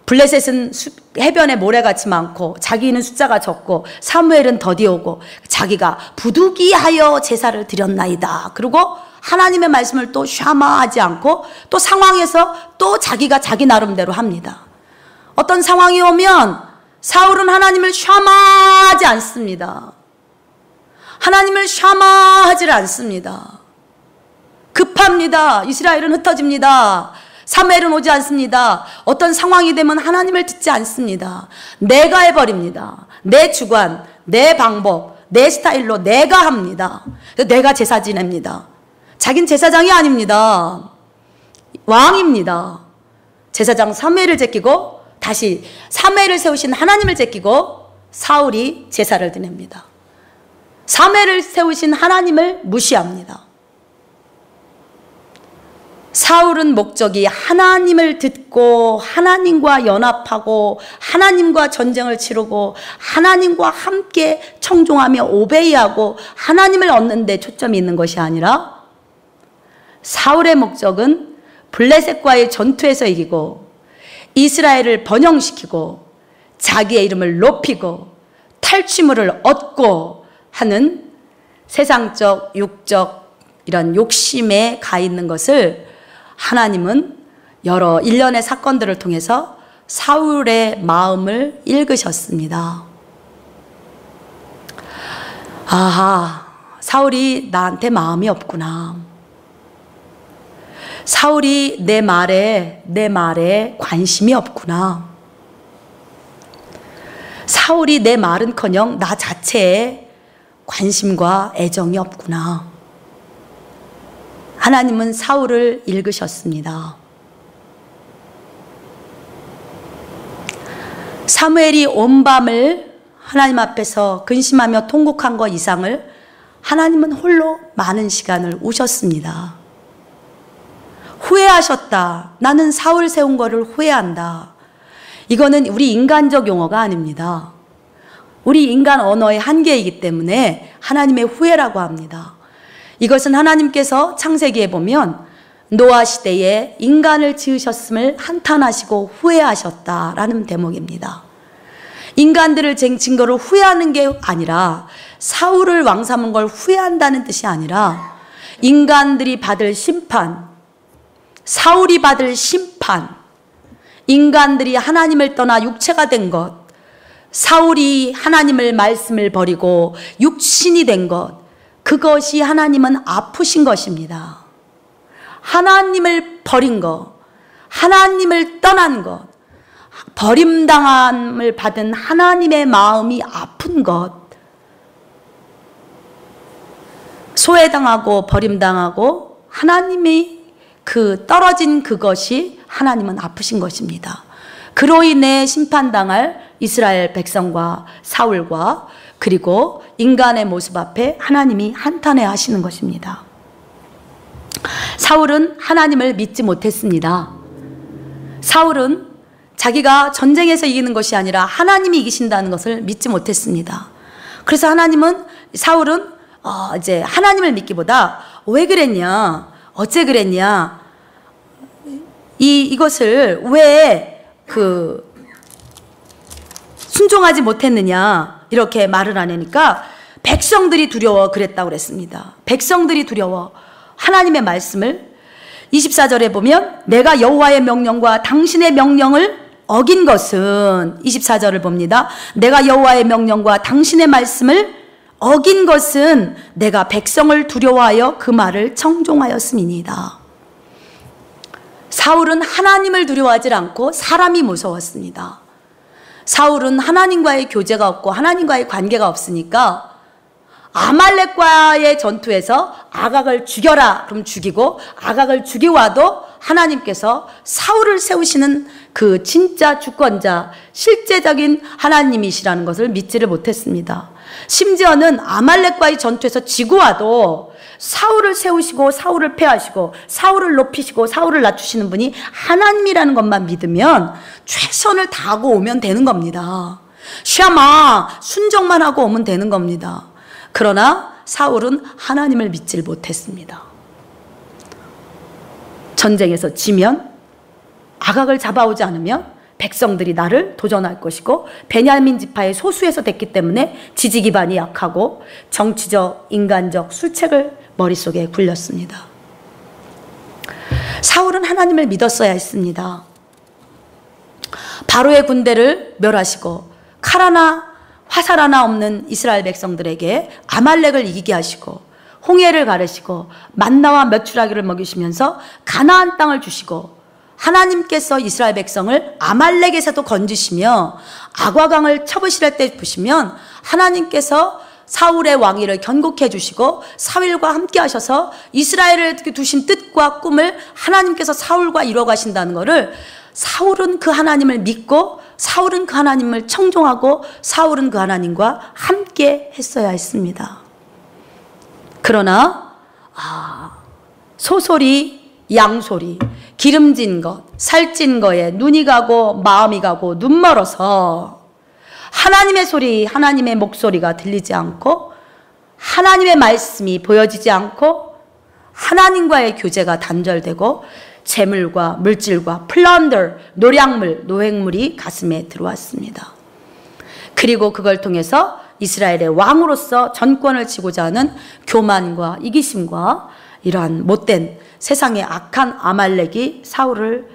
블레셋은 해변에 모래같이 많고 자기는 숫자가 적고 사무엘은 더디 오고 자기가 부득이하여 제사를 드렸나이다. 그리고 하나님의 말씀을 또 샤마하지 않고 또 상황에서 또 자기가 자기 나름대로 합니다. 어떤 상황이 오면 사울은 하나님을 샤마하지 않습니다. 하나님을 샤마하지 않습니다. 급합니다. 이스라엘은 흩어집니다. 사무엘은 오지 않습니다. 어떤 상황이 되면 하나님을 듣지 않습니다. 내가 해버립니다. 내 주관, 내 방법, 내 스타일로 내가 합니다. 내가 제사 지냅니다. 자긴 제사장이 아닙니다. 왕입니다. 제사장 사무엘을 제끼고 다시 사무엘을 세우신 하나님을 제끼고 사울이 제사를 지냅니다. 사무엘을 세우신 하나님을 무시합니다. 사울은 목적이 하나님을 듣고 하나님과 연합하고 하나님과 전쟁을 치르고 하나님과 함께 청종하며 오베이하고 하나님을 얻는 데 초점이 있는 것이 아니라 사울의 목적은 블레셋과의 전투에서 이기고 이스라엘을 번영시키고 자기의 이름을 높이고 탈취물을 얻고 하는 세상적, 육적 이런 욕심에 가 있는 것을 하나님은 여러 일련의 사건들을 통해서 사울의 마음을 읽으셨습니다. 아하, 사울이 나한테 마음이 없구나. 사울이 내 말에 관심이 없구나. 사울이 내 말은커녕 나 자체에 관심과 애정이 없구나. 하나님은 사울을 읽으셨습니다. 사무엘이 온 밤을 하나님 앞에서 근심하며 통곡한 것 이상을 하나님은 홀로 많은 시간을 우셨습니다. 후회하셨다. 나는 사울 세운 거를 후회한다. 이거는 우리 인간적 용어가 아닙니다. 우리 인간 언어의 한계이기 때문에 하나님의 후회라고 합니다. 이것은 하나님께서 창세기에 보면 노아 시대에 인간을 지으셨음을 한탄하시고 후회하셨다라는 대목입니다. 인간들을 증거로 후회하는 게 아니라 사울을 왕 삼은 걸 후회한다는 뜻이 아니라 인간들이 받을 심판, 사울이 받을 심판, 인간들이 하나님을 떠나 육체가 된 것, 사울이 하나님을 말씀을 버리고 육신이 된 것, 그것이 하나님은 아프신 것입니다. 하나님을 버린 것, 하나님을 떠난 것, 버림당함을 받은 하나님의 마음이 아픈 것, 소외당하고 버림당하고 하나님이 떨어진 그것이 하나님은 아프신 것입니다. 그로 인해 심판당할 이스라엘 백성과 사울과 그리고 인간의 모습 앞에 하나님이 한탄해 하시는 것입니다. 사울은 하나님을 믿지 못했습니다. 사울은 자기가 전쟁에서 이기는 것이 아니라 하나님이 이기신다는 것을 믿지 못했습니다. 그래서 사울은 이제 하나님을 믿기보다 왜 그랬냐, 어째 그랬냐, 이것을 왜 순종하지 못했느냐 이렇게 말을 안 하니까 백성들이 두려워 그랬다고 그랬습니다. 백성들이 두려워 하나님의 말씀을 24절에 보면 내가 여호와의 명령과 당신의 명령을 어긴 것은 24절을 봅니다. 내가 여호와의 명령과 당신의 말씀을 어긴 것은 내가 백성을 두려워하여 그 말을 청종하였음이니이다. 사울은 하나님을 두려워하지 않고 사람이 무서웠습니다. 사울은 하나님과의 교제가 없고 하나님과의 관계가 없으니까 아말렉과의 전투에서 아각을 죽여라 그럼 죽이고 아각을 죽이고 와도 하나님께서 사울을 세우시는 그 진짜 주권자 실제적인 하나님이시라는 것을 믿지를 못했습니다. 심지어는 아말렉과의 전투에서 지고 와도 사울을 세우시고 사울을 패하시고 사울을 높이시고 사울을 낮추시는 분이 하나님이라는 것만 믿으면 최선을 다하고 오면 되는 겁니다. 샤마 순종만 하고 오면 되는 겁니다. 그러나 사울은 하나님을 믿질 못했습니다. 전쟁에서 지면 아각을 잡아오지 않으면 백성들이 나를 도전할 것이고 베냐민 지파의 소수에서 됐기 때문에 지지 기반이 약하고 정치적, 인간적 술책을 머릿속에 굴렸습니다. 사울은 하나님을 믿었어야 했습니다. 바로의 군대를 멸하시고 칼 하나 화살 하나 없는 이스라엘 백성들에게 아말렉을 이기게 하시고 홍해를 가르시고 만나와 메추라기를 먹이시면서 가나안 땅을 주시고 하나님께서 이스라엘 백성을 아말렉에서도 건지시며 아과강을 쳐부실 때 보시면 하나님께서 사울의 왕위를 견고케 해주시고 사울과 함께 하셔서 이스라엘을 두신 뜻과 꿈을 하나님께서 사울과 이루어 가신다는 것을, 사울은 그 하나님을 믿고 사울은 그 하나님을 청종하고 사울은 그 하나님과 함께 했어야 했습니다. 그러나 소소리 양소리, 기름진 것, 살찐 거에 눈이 가고 마음이 가고 눈 멀어서 하나님의 소리, 하나님의 목소리가 들리지 않고 하나님의 말씀이 보여지지 않고 하나님과의 교제가 단절되고 재물과 물질과 플런더, 노량물, 노획물이 가슴에 들어왔습니다. 그리고 그걸 통해서 이스라엘의 왕으로서 전권을 쥐고자 하는 교만과 이기심과 이러한 못된 세상의 악한 아말렉이 사울을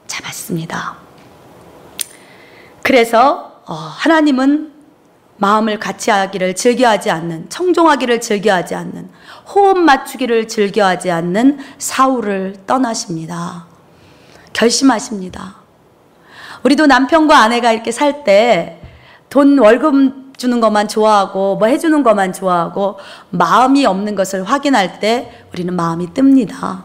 잡았습니다. 그래서 하나님은 마음을 같이 하기를 즐겨하지 않는, 청종하기를 즐겨하지 않는, 호흡 맞추기를 즐겨하지 않는 사울을 떠나십니다. 결심하십니다. 우리도 남편과 아내가 이렇게 살 때 돈 월급 주는 것만 좋아하고 뭐 해주는 것만 좋아하고 마음이 없는 것을 확인할 때 우리는 마음이 뜹니다.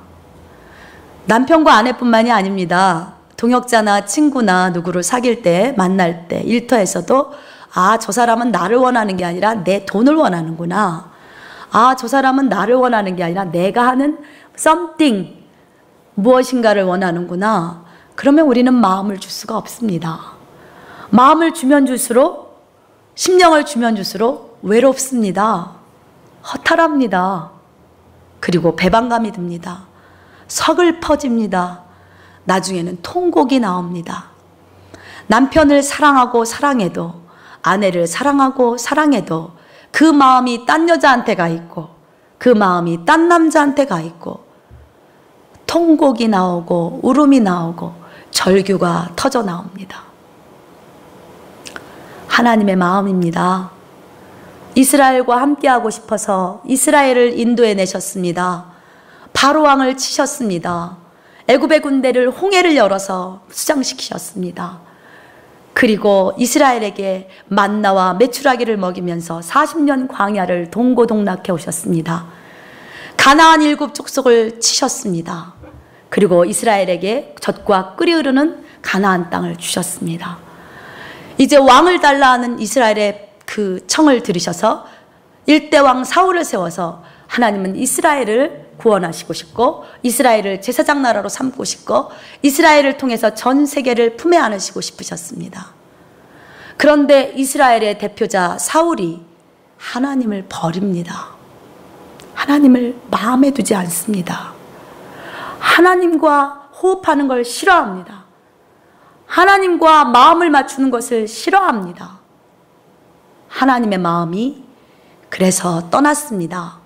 남편과 아내뿐만이 아닙니다. 동역자나 친구나 누구를 사귈 때, 만날 때, 일터에서도 저 사람은 나를 원하는 게 아니라 내 돈을 원하는구나. 저 사람은 나를 원하는 게 아니라 내가 하는 something, 무엇인가를 원하는구나. 그러면 우리는 마음을 줄 수가 없습니다. 마음을 주면 줄수록, 심령을 주면 줄수록 외롭습니다. 허탈합니다. 그리고 배반감이 듭니다. 서글퍼집니다. 나중에는 통곡이 나옵니다. 남편을 사랑하고 사랑해도, 아내를 사랑하고 사랑해도 그 마음이 딴 여자한테 가 있고 그 마음이 딴 남자한테 가 있고 통곡이 나오고 울음이 나오고 절규가 터져 나옵니다. 하나님의 마음입니다. 이스라엘과 함께하고 싶어서 이스라엘을 인도해 내셨습니다. 바로 왕을 치셨습니다. 애굽의 군대를 홍해를 열어서 수장시키셨습니다. 그리고 이스라엘에게 만나와 메추라기를 먹이면서 40년 광야를 동고동락해 오셨습니다. 가나안 7 족속을 치셨습니다. 그리고 이스라엘에게 젖과 꿀이 흐르는 가나안 땅을 주셨습니다. 이제 왕을 달라 하는 이스라엘의 그 청을 들으셔서 일대왕 사울을 세워서 하나님은 이스라엘을 구원하시고 싶고 이스라엘을 제사장 나라로 삼고 싶고 이스라엘을 통해서 전 세계를 품에 안으시고 싶으셨습니다. 그런데 이스라엘의 대표자 사울이 하나님을 버립니다. 하나님을 마음에 두지 않습니다. 하나님과 호흡하는 걸 싫어합니다. 하나님과 마음을 맞추는 것을 싫어합니다. 하나님의 마음이 그래서 떠났습니다.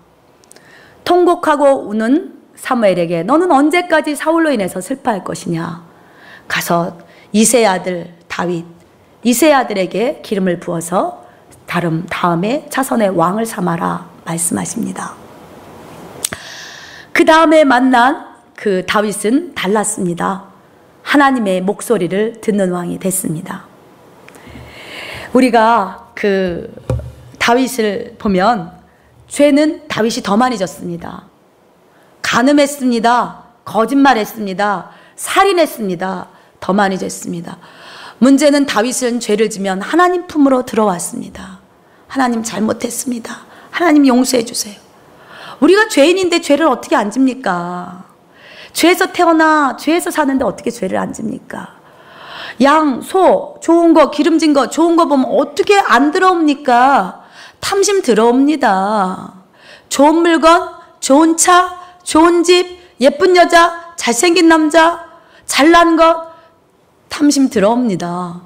통곡하고 우는 사무엘에게 너는 언제까지 사울로 인해서 슬퍼할 것이냐. 가서 이새의 아들 다윗, 이새의 아들에게 기름을 부어서 다음에 차선의 왕을 삼아라 말씀하십니다. 그 다음에 만난 그 다윗은 달랐습니다. 하나님의 목소리를 듣는 왕이 됐습니다. 우리가 그 다윗을 보면 죄는 다윗이 더 많이 졌습니다. 간음했습니다. 거짓말했습니다. 살인했습니다. 더 많이 졌습니다. 문제는 다윗은 죄를 지면 하나님 품으로 들어왔습니다. 하나님 잘못했습니다. 하나님 용서해 주세요. 우리가 죄인인데 죄를 어떻게 안 집니까? 죄에서 태어나 죄에서 사는데 어떻게 죄를 안 집니까? 양, 소, 좋은 거, 기름진 거, 좋은 거 보면 어떻게 안 들어옵니까? 탐심 들어옵니다. 좋은 물건, 좋은 차, 좋은 집, 예쁜 여자, 잘생긴 남자, 잘난 것, 탐심 들어옵니다.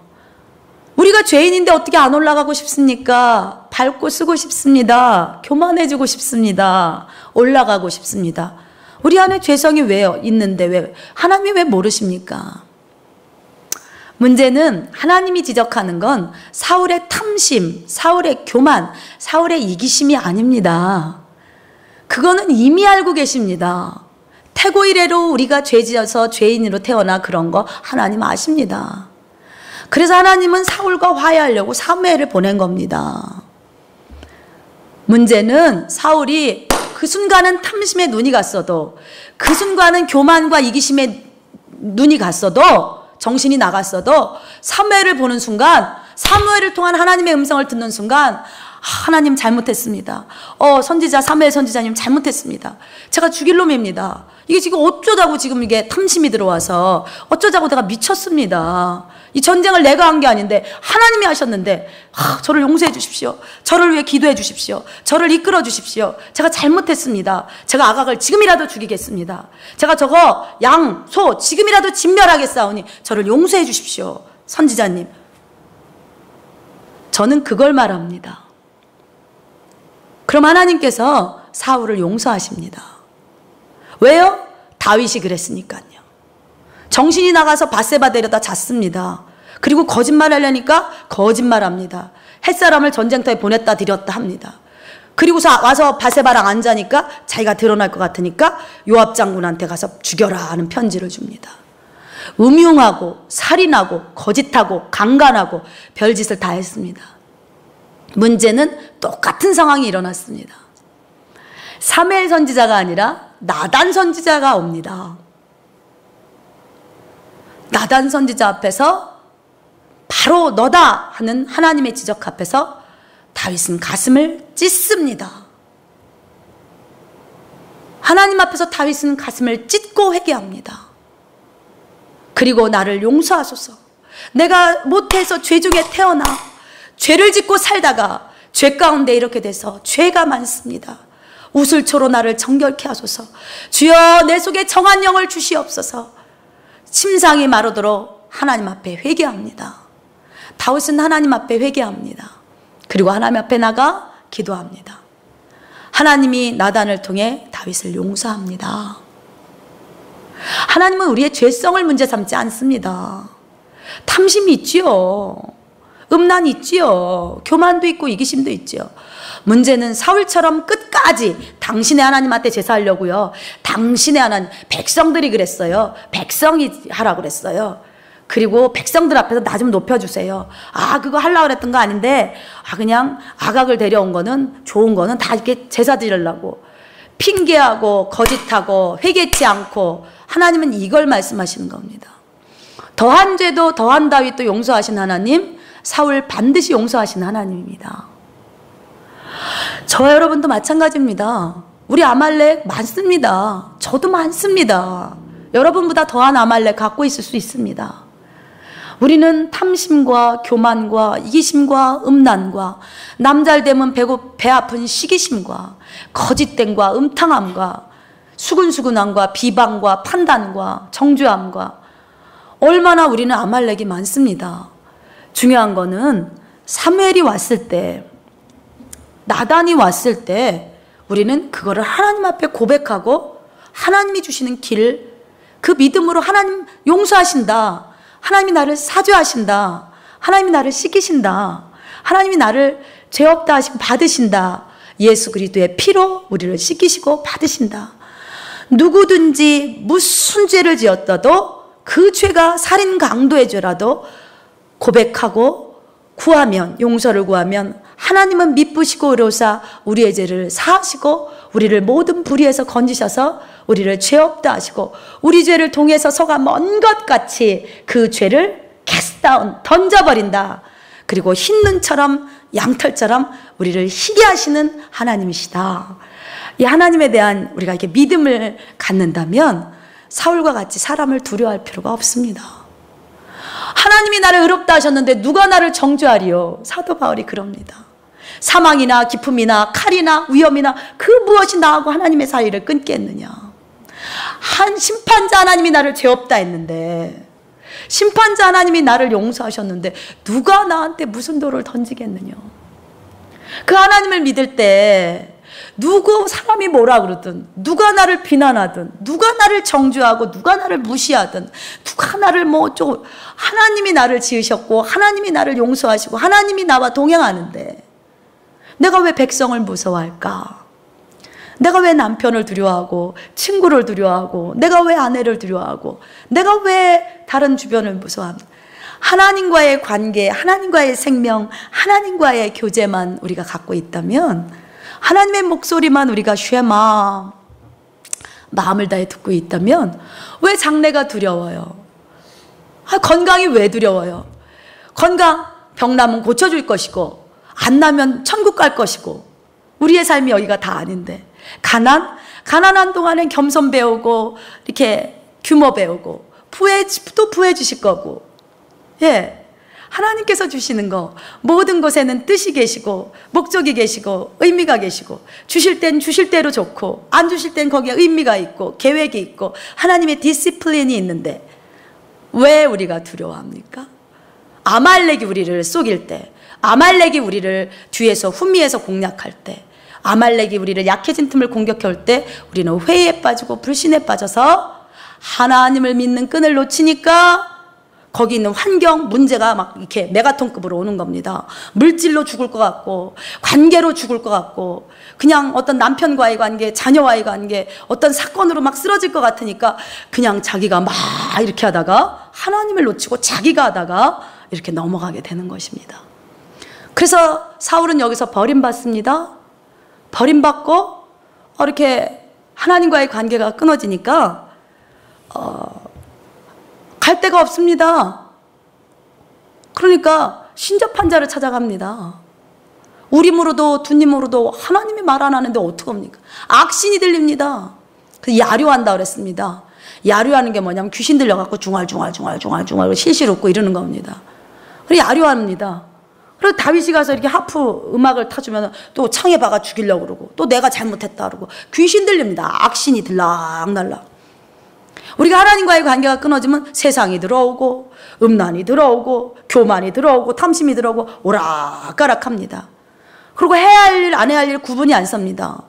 우리가 죄인인데 어떻게 안 올라가고 싶습니까? 밟고 쓰고 싶습니다. 교만해지고 싶습니다. 올라가고 싶습니다. 우리 안에 죄성이 왜 있는데 왜 하나님이 왜 모르십니까? 문제는 하나님이 지적하는 건 사울의 탐심, 사울의 교만, 사울의 이기심이 아닙니다. 그거는 이미 알고 계십니다. 태고 이래로 우리가 죄지어서 죄인으로 태어나 그런 거 하나님 아십니다. 그래서 하나님은 사울과 화해하려고 사무엘을 보낸 겁니다. 문제는 사울이 그 순간은 탐심에 눈이 갔어도, 그 순간은 교만과 이기심에 눈이 갔어도, 정신이 나갔어도 사무엘을 보는 순간, 사무엘을 통한 하나님의 음성을 듣는 순간 하나님 잘못했습니다. 선지자 사무엘 선지자님 잘못했습니다. 제가 죽일 놈입니다. 이게 지금 어쩌자고 지금 이게 탐심이 들어와서 어쩌자고 내가 미쳤습니다. 이 전쟁을 내가 한 게 아닌데 하나님이 하셨는데 저를 용서해 주십시오. 저를 위해 기도해 주십시오. 저를 이끌어 주십시오. 제가 잘못했습니다. 제가 아각을 지금이라도 죽이겠습니다. 제가 저거 양, 소 지금이라도 진멸하겠사오니 저를 용서해 주십시오. 선지자님, 저는 그걸 말합니다. 그럼 하나님께서 사울을 용서하십니다. 왜요? 다윗이 그랬으니까요. 정신이 나가서 밧세바 데려다 잤습니다. 그리고 거짓말하려니까 거짓말합니다. 햇사람을 전쟁터에 보냈다 들였다 합니다. 그리고서 와서 밧세바랑 앉으니까 자기가 드러날 것 같으니까 요압 장군한테 가서 죽여라 하는 편지를 줍니다. 음흉하고 살인하고 거짓하고 강간하고 별짓을 다 했습니다. 문제는 똑같은 상황이 일어났습니다. 사무엘 선지자가 아니라 나단 선지자가 옵니다. 나단 선지자 앞에서 바로 너다 하는 하나님의 지적 앞에서 다윗은 가슴을 찢습니다. 하나님 앞에서 다윗은 가슴을 찢고 회개합니다. 그리고 나를 용서하소서. 내가 못해서 죄 중에 태어나 죄를 짓고 살다가 죄 가운데 이렇게 돼서 죄가 많습니다. 우슬초로 나를 정결케 하소서. 주여 내 속에 정한 영을 주시옵소서. 침상이 마르도록 하나님 앞에 회개합니다. 다윗은 하나님 앞에 회개합니다. 그리고 하나님 앞에 나가 기도합니다. 하나님이 나단을 통해 다윗을 용서합니다. 하나님은 우리의 죄성을 문제 삼지 않습니다. 탐심이 있지요. 음란이 있지요. 교만도 있고 이기심도 있지요. 문제는 사울처럼 끝까지 당신의 하나님한테 제사하려고요. 당신의 하나님, 백성들이 그랬어요. 백성이 하라고 그랬어요. 그리고 백성들 앞에서 나 좀 높여주세요. 그거 하려고 그랬던 거 아닌데, 그냥 아각을 데려온 거는, 좋은 거는 다 이렇게 제사 드리려고. 핑계하고 거짓하고 회개치 않고, 하나님은 이걸 말씀하시는 겁니다. 더한 죄도 더한 다윗도 용서하신 하나님, 사울 반드시 용서하신 하나님입니다. 저와 여러분도 마찬가지입니다. 우리 아말렉 많습니다. 저도 많습니다. 여러분보다 더한 아말렉 갖고 있을 수 있습니다. 우리는 탐심과 교만과 이기심과 음란과 남잘되면 배 아픈 시기심과 거짓됨과 음탕함과 수근수근함과 비방과 판단과 정죄함과 얼마나 우리는 아말렉이 많습니다. 중요한 거는 사무엘이 왔을 때, 나단이 왔을 때 우리는 그거를 하나님 앞에 고백하고 하나님이 주시는 길, 그 믿음으로 하나님 용서하신다. 하나님이 나를 사죄하신다. 하나님이 나를 씻기신다. 하나님이 나를 죄 없다 하시고 받으신다. 예수 그리스도의 피로 우리를 씻기시고 받으신다. 누구든지 무슨 죄를 지었어도 그 죄가 살인 강도의 죄라도 고백하고 구하면, 용서를 구하면 하나님은 미쁘시고 의로사 우리의 죄를 사하시고 우리를 모든 불의에서 건지셔서 우리를 죄 없다 하시고 우리 죄를 통해서 서가 먼 것 같이 그 죄를 캐스다운 던져버린다. 그리고 흰 눈처럼 양털처럼 우리를 희게 하시는 하나님이시다. 이 하나님에 대한 우리가 이렇게 믿음을 갖는다면 사울과 같이 사람을 두려워할 필요가 없습니다. 하나님이 나를 의롭다 하셨는데 누가 나를 정죄하리요? 사도 바울이 그럽니다. 사망이나 기품이나 칼이나 위험이나 그 무엇이 나하고 하나님의 사이를 끊겠느냐. 한 심판자 하나님이 나를 죄 없다 했는데, 심판자 하나님이 나를 용서하셨는데 누가 나한테 무슨 돌을 던지겠느냐. 그 하나님을 믿을 때 누구 사람이 뭐라 그러든, 누가 나를 비난하든, 누가 나를 정죄하고 누가 나를 무시하든, 누가 나를 하나님이 나를 지으셨고 하나님이 나를 용서하시고 하나님이 나와 동행하는데 내가 왜 백성을 무서워할까? 내가 왜 남편을 두려워하고 친구를 두려워하고 내가 왜 아내를 두려워하고 내가 왜 다른 주변을 무서워합니까? 하나님과의 관계, 하나님과의 생명, 하나님과의 교제만 우리가 갖고 있다면, 하나님의 목소리만 우리가 쉐마 마음을 다해 듣고 있다면 왜 장래가 두려워요? 건강이 왜 두려워요? 건강, 병 나면 고쳐줄 것이고 안 나면 천국 갈 것이고 우리의 삶이 여기가 다 아닌데, 가난한 동안엔 겸손 배우고 이렇게 규모 배우고 또 부해 주실 거고, 예, 하나님께서 주시는 거 모든 것에는 뜻이 계시고 목적이 계시고 의미가 계시고, 주실 땐 주실 대로 좋고 안 주실 땐 거기에 의미가 있고 계획이 있고 하나님의 디시플린이 있는데 왜 우리가 두려워합니까? 아말렉이 우리를 속일 때, 아말렉이 우리를 뒤에서 후미에서 공략할 때, 아말렉이 우리를 약해진 틈을 공격해 올 때 우리는 회의에 빠지고 불신에 빠져서 하나님을 믿는 끈을 놓치니까 거기 있는 환경, 문제가 막 이렇게 메가톤급으로 오는 겁니다. 물질로 죽을 것 같고 관계로 죽을 것 같고 그냥 어떤 남편과의 관계, 자녀와의 관계, 어떤 사건으로 막 쓰러질 것 같으니까 그냥 자기가 막 이렇게 하다가 하나님을 놓치고 자기가 하다가 이렇게 넘어가게 되는 것입니다. 그래서 사울은 여기서 버림받습니다. 버림받고 이렇게 하나님과의 관계가 끊어지니까 갈 데가 없습니다. 그러니까 신접한 자를 찾아갑니다. 우림으로도 두님으로도 하나님이 말 안 하는데 어떡합니까? 악신이 들립니다. 그래서 야류한다 그랬습니다. 야류하는 게 뭐냐면 귀신 들려갖고 중얼중얼 실실 웃고 이러는 겁니다. 그래서 야류합니다. 그리고 다윗이 가서 이렇게 하프 음악을 타주면 또 창에 박아 죽이려고 그러고 또 내가 잘못했다 그러고 귀신 들립니다. 악신이 들락날락. 우리가 하나님과의 관계가 끊어지면 세상이 들어오고 음란이 들어오고 교만이 들어오고 탐심이 들어오고 오락가락합니다. 그리고 해야 할 일 안 해야 할 일 구분이 안 섭니다.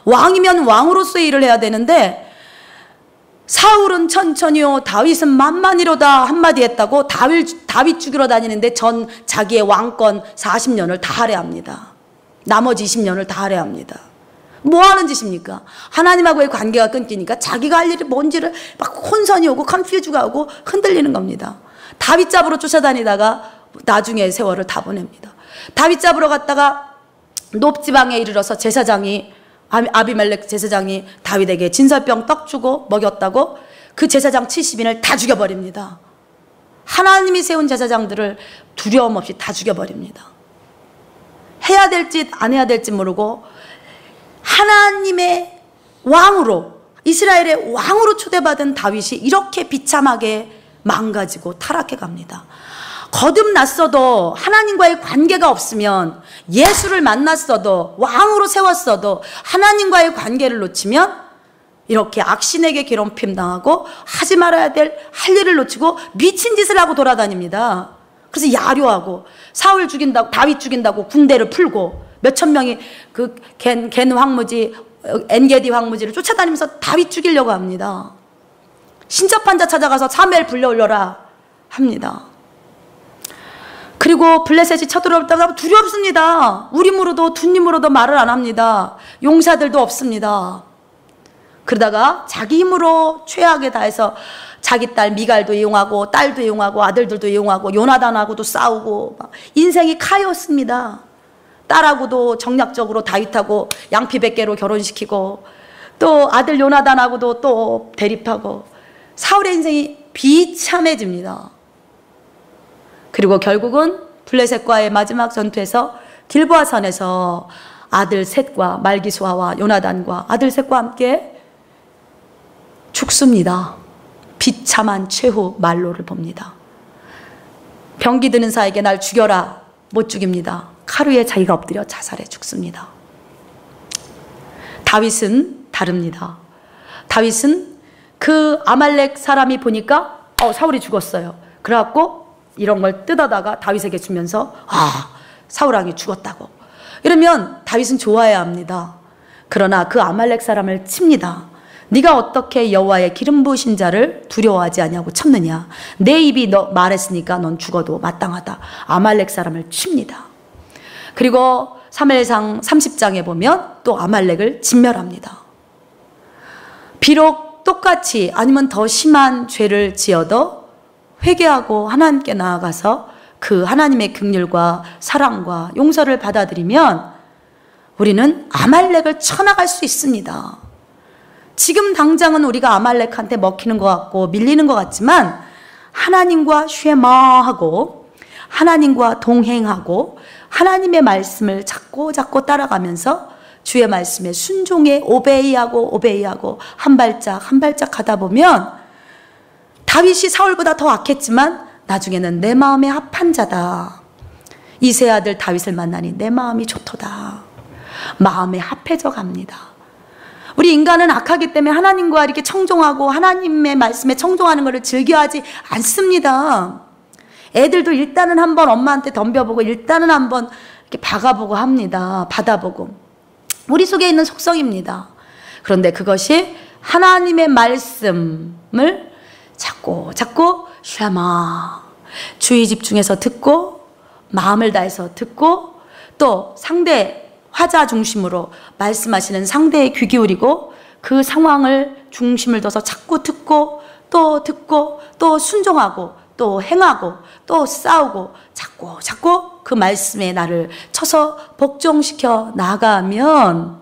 왕이면 왕으로서의 일을 해야 되는데 사울은 천천히요 다윗은 만만히로다 한마디 했다고 다윗 죽이러 다니는데 자기의 왕권 40년을 다 할애합니다. 나머지 20년을 다 할애합니다. 뭐 하는 짓입니까? 하나님하고의 관계가 끊기니까 자기가 할 일이 뭔지를 막 혼선이 오고 컨퓨즈가 오고 흔들리는 겁니다. 다윗 잡으러 쫓아다니다가 나중에 세월을 다 보냅니다. 다윗 잡으러 갔다가 높지방에 이르러서 제사장이 아비멜렉 제사장이 다윗에게 진설병 떡 주고 먹였다고 그 제사장 70인을 다 죽여버립니다. 하나님이 세운 제사장들을 두려움 없이 다 죽여버립니다. 해야 될 짓 안 해야 될지 모르고 하나님의 왕으로, 이스라엘의 왕으로 초대받은 다윗이 이렇게 비참하게 망가지고 타락해 갑니다. 거듭났어도 하나님과의 관계가 없으면, 예수를 만났어도 왕으로 세웠어도 하나님과의 관계를 놓치면 이렇게 악신에게 괴롭힘 당하고 하지 말아야 될 할 일을 놓치고 미친 짓을 하고 돌아다닙니다. 그래서 야료하고 사울 죽인다고, 다윗 죽인다고 군대를 풀고 몇천 명이 그 겐 황무지, 엔게디 황무지를 쫓아다니면서 다윗 죽이려고 합니다. 신접한 자 찾아가서 사무엘 불러올려라 합니다. 그리고 블레셋이 쳐들어올 때마다 두렵습니다. 우림으로도 둔님으로도 말을 안 합니다. 용사들도 없습니다. 그러다가 자기 힘으로 최악에 다해서 자기 딸 미갈도 이용하고 딸도 이용하고 아들들도 이용하고 요나단하고도 싸우고 인생이 카오스입니다. 딸하고도 정략적으로 다윗하고 양피 100개로 결혼시키고 또 아들 요나단하고도 또 대립하고 사울의 인생이 비참해집니다. 그리고 결국은 블레셋과의 마지막 전투에서 길보아 산에서 아들 셋과 말기수아와 요나단과 아들 셋과 함께 죽습니다. 비참한 최후 말로를 봅니다. 병기 드는 자에게 날 죽여라, 못 죽입니다. 칼 위에 자기가 엎드려 자살해 죽습니다. 다윗은 다릅니다. 다윗은 그 아말렉 사람이 보니까 사울이 죽었어요. 그래갖고 이런 걸 뜯어다가 다윗에게 주면서 사울왕이 죽었다고. 이러면 다윗은 좋아해야 합니다. 그러나 그 아말렉 사람을 칩니다. 네가 어떻게 여호와의 기름 부으신 자를 두려워하지 아니하고 참느냐. 내 입이 너 말했으니까 넌 죽어도 마땅하다. 아말렉 사람을 칩니다. 그리고 사무엘상 30장에 보면 또 아말렉을 진멸합니다. 비록 똑같이 아니면 더 심한 죄를 지어도 회개하고 하나님께 나아가서 그 하나님의 긍휼과 사랑과 용서를 받아들이면 우리는 아말렉을 쳐나갈 수 있습니다. 지금 당장은 우리가 아말렉한테 먹히는 것 같고 밀리는 것 같지만 하나님과 쉐마하고 하나님과 동행하고 하나님의 말씀을 자꾸 따라가면서 주의 말씀에 순종해 오베이하고 한 발짝 가다 보면 다윗이 사울보다 더 악했지만 나중에는 내 마음에 합한 자다. 이세 아들 다윗을 만나니 내 마음이 좋도다. 마음에 합해져 갑니다. 우리 인간은 악하기 때문에 하나님과 이렇게 청종하고 하나님의 말씀에 청종하는 것을 즐겨하지 않습니다. 애들도 일단은 한번 엄마한테 덤벼보고 일단은 한번 이렇게 박아보고 합니다. 받아보고. 우리 속에 있는 속성입니다. 그런데 그것이 하나님의 말씀을 자꾸 쉐마 주의 집중해서 듣고 마음을 다해서 듣고 또 상대 화자 중심으로 말씀하시는 상대의 귀 기울이고 그 상황을 중심을 둬서 자꾸 듣고 또 순종하고 또 행하고 또 싸우고 자꾸 그 말씀에 나를 쳐서 복종시켜 나가면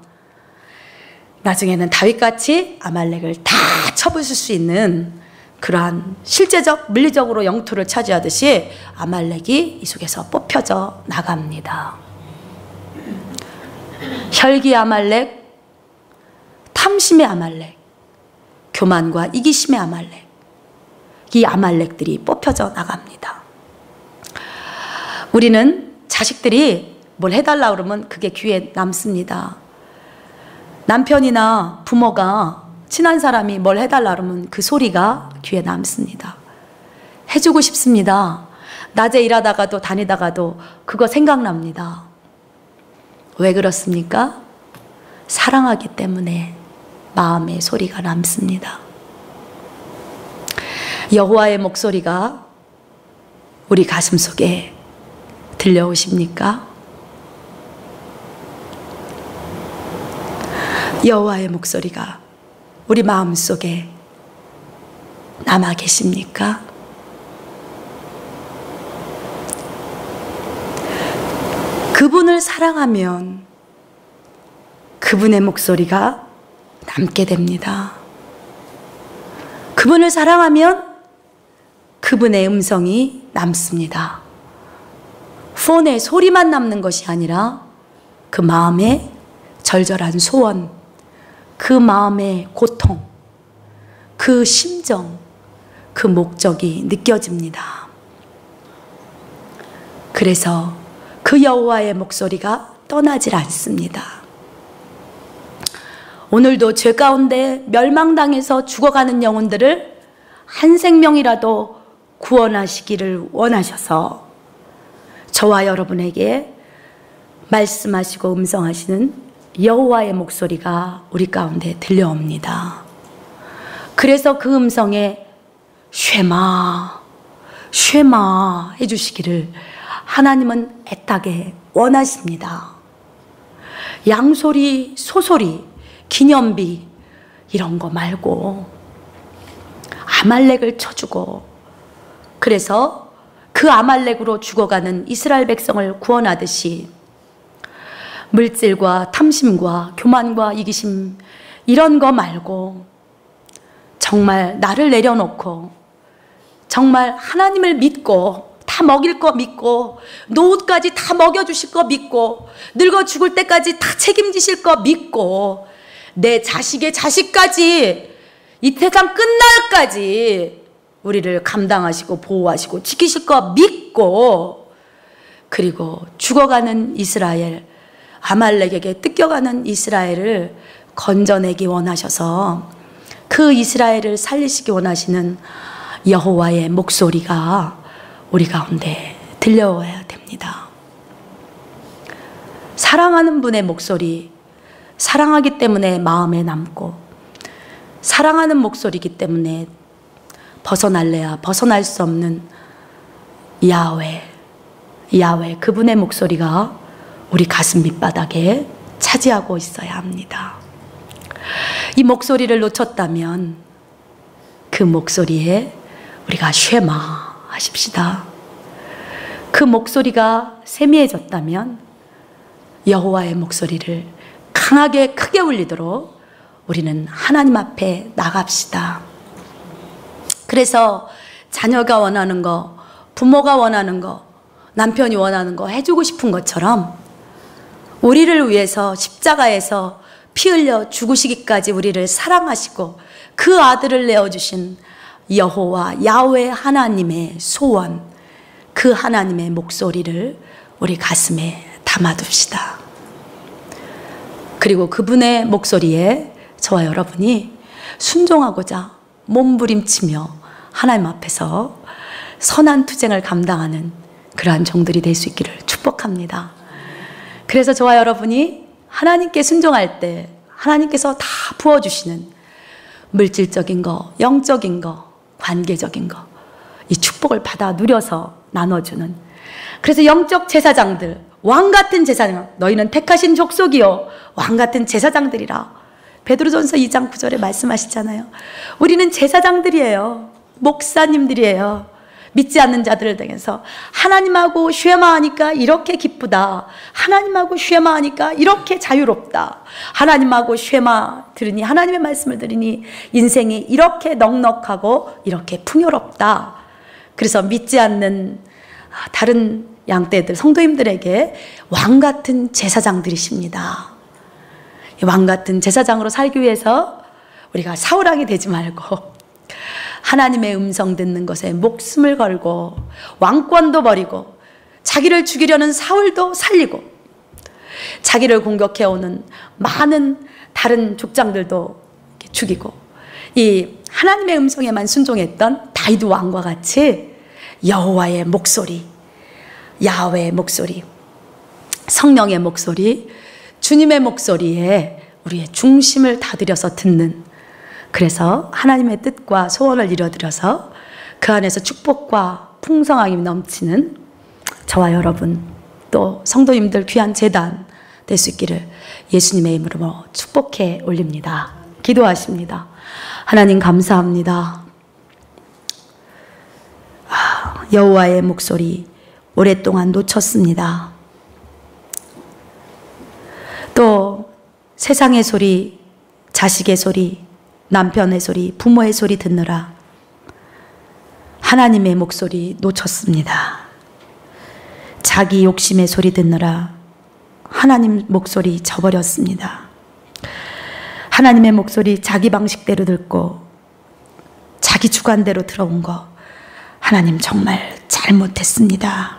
나중에는 다윗같이 아말렉을 다 쳐부술 수 있는 그러한 실제적 물리적으로 영토를 차지하듯이 아말렉이 이 속에서 뽑혀져 나갑니다. 혈기 아말렉, 탐심의 아말렉, 교만과 이기심의 아말렉, 이 아말렉들이 뽑혀져 나갑니다. 우리는 자식들이 뭘 해달라 그러면 그게 귀에 남습니다. 남편이나 부모가 친한 사람이 뭘 해달라 그러면 그 소리가 귀에 남습니다. 해주고 싶습니다. 낮에 일하다가도 다니다가도 그거 생각납니다. 왜 그렇습니까? 사랑하기 때문에 마음의 소리가 남습니다. 여호와의 목소리가 우리 가슴 속에 들려오십니까? 여호와의 목소리가 우리 마음 속에 남아 계십니까? 그분을 사랑하면 그분의 목소리가 남게 됩니다. 그분을 사랑하면 그분의 음성이 남습니다. 폰의 소리만 남는 것이 아니라 그 마음의 절절한 소원, 그 마음의 고통, 그 심정, 그 목적이 느껴집니다. 그래서 그 여호와의 목소리가 떠나질 않습니다. 오늘도 죄 가운데 멸망당해서 죽어가는 영혼들을 한 생명이라도 구원하시기를 원하셔서 저와 여러분에게 말씀하시고 음성하시는 여호와의 목소리가 우리 가운데 들려옵니다. 그래서 그 음성에 쉐마 해주시기를 하나님은 애타게 원하십니다. 양소리, 소소리, 기념비 이런 거 말고 아말렉을 쳐주고 그래서 그 아말렉으로 죽어가는 이스라엘 백성을 구원하듯이 물질과 탐심과 교만과 이기심 이런 거 말고 정말 나를 내려놓고 정말 하나님을 믿고 다 먹일 거 믿고 노후까지 다 먹여주실 거 믿고 늙어 죽을 때까지 다 책임지실 거 믿고 내 자식의 자식까지 이 세상 끝날까지 우리를 감당하시고 보호하시고 지키실 거 믿고 그리고 죽어가는 이스라엘 아말렉에게 뜯겨가는 이스라엘을 건져내기 원하셔서 그 이스라엘을 살리시기 원하시는 여호와의 목소리가 우리 가운데 들려와야 됩니다. 사랑하는 분의 목소리, 사랑하기 때문에 마음에 남고 사랑하는 목소리이기 때문에 벗어날래야 벗어날 수 없는 야훼 그분의 목소리가 우리 가슴 밑바닥에 차지하고 있어야 합니다. 이 목소리를 놓쳤다면 그 목소리에 우리가 쉐마하십시다. 그 목소리가 세미해졌다면 여호와의 목소리를 강하게 크게 울리도록 우리는 하나님 앞에 나갑시다. 그래서 자녀가 원하는 거, 부모가 원하는 거, 남편이 원하는 거 해주고 싶은 것처럼 우리를 위해서 십자가에서 피 흘려 죽으시기까지 우리를 사랑하시고 그 아들을 내어주신 여호와 야훼 하나님의 소원, 그 하나님의 목소리를 우리 가슴에 담아둡시다. 그리고 그분의 목소리에 저와 여러분이 순종하고자 몸부림치며 하나님 앞에서 선한 투쟁을 감당하는 그러한 종들이 될 수 있기를 축복합니다. 그래서 저와 여러분이 하나님께 순종할 때 하나님께서 다 부어주시는 물질적인 거, 영적인 거, 관계적인 거, 이 축복을 받아 누려서 나눠주는, 그래서 영적 제사장들, 왕같은 제사장, 너희는 택하신 족속이요 왕같은 제사장들이라 베드로전서 2장 9절에 말씀하시잖아요. 우리는 제사장들이에요. 목사님들이에요. 믿지 않는 자들을 향해서 하나님하고 쉐마하니까 이렇게 기쁘다, 하나님하고 쉐마하니까 이렇게 자유롭다, 하나님하고 쉐마 들으니, 하나님의 말씀을 들으니 인생이 이렇게 넉넉하고 이렇게 풍요롭다. 그래서 믿지 않는 다른 양떼들, 성도님들에게 왕같은 제사장들이십니다. 왕같은 제사장으로 살기 위해서 우리가 사울왕이 되지 말고 하나님의 음성 듣는 것에 목숨을 걸고 왕권도 버리고 자기를 죽이려는 사울도 살리고 자기를 공격해오는 많은 다른 족장들도 죽이고 이 하나님의 음성에만 순종했던 다윗 왕과 같이 여호와의 목소리, 야훼의 목소리, 성령의 목소리, 주님의 목소리에 우리의 중심을 다들여서 듣는, 그래서 하나님의 뜻과 소원을 이뤄드려서 그 안에서 축복과 풍성함이 넘치는 저와 여러분, 또 성도님들 귀한 제단 될 수 있기를 예수님의 이름으로 축복해 올립니다. 기도하십니다. 하나님 감사합니다. 여호와의 목소리 오랫동안 놓쳤습니다. 또 세상의 소리, 자식의 소리, 남편의 소리, 부모의 소리 듣느라 하나님의 목소리 놓쳤습니다. 자기 욕심의 소리 듣느라 하나님 목소리 저버렸습니다. 하나님의 목소리 자기 방식대로 듣고 자기 주관대로 들어온 거 하나님 정말 잘못했습니다.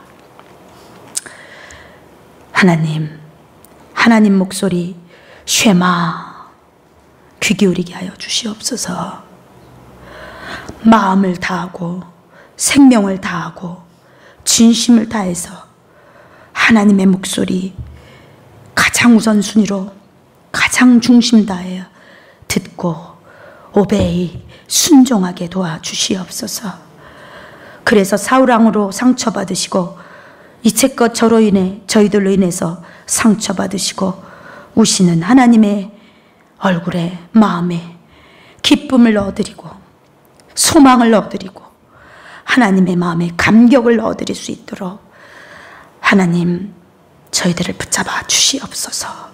하나님 목소리 쉐마 귀 기울이게 하여 주시옵소서. 마음을 다하고 생명을 다하고 진심을 다해서 하나님의 목소리 가장 우선순위로 가장 중심 다하여 듣고 오베이 순종하게 도와주시옵소서. 그래서 사울왕으로 상처받으시고 이채껏 저희들로 인해서 상처받으시고 우시는 하나님의 얼굴에 마음에 기쁨을 넣어드리고 소망을 넣어드리고 하나님의 마음에 감격을 넣어드릴 수 있도록 하나님 저희들을 붙잡아 주시옵소서.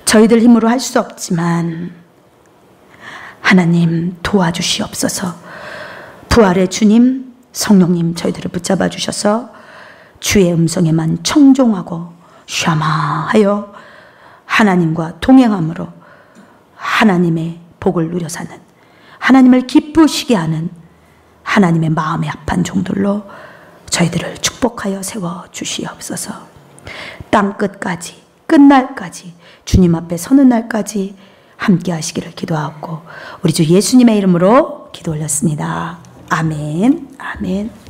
저희들 힘으로 할 수 없지만 하나님 도와주시옵소서. 부활의 주님 성령님 저희들을 붙잡아 주셔서 주의 음성에만 청종하고 샤마하여 하나님과 동행함으로 하나님의 복을 누려 사는, 하나님을 기쁘시게 하는 하나님의 마음에 합한 종들로 저희들을 축복하여 세워 주시옵소서. 땅 끝까지 끝날까지 주님 앞에 서는 날까지 함께 하시기를 기도하고 우리 주 예수님의 이름으로 기도 올렸습니다. 아멘. 아멘.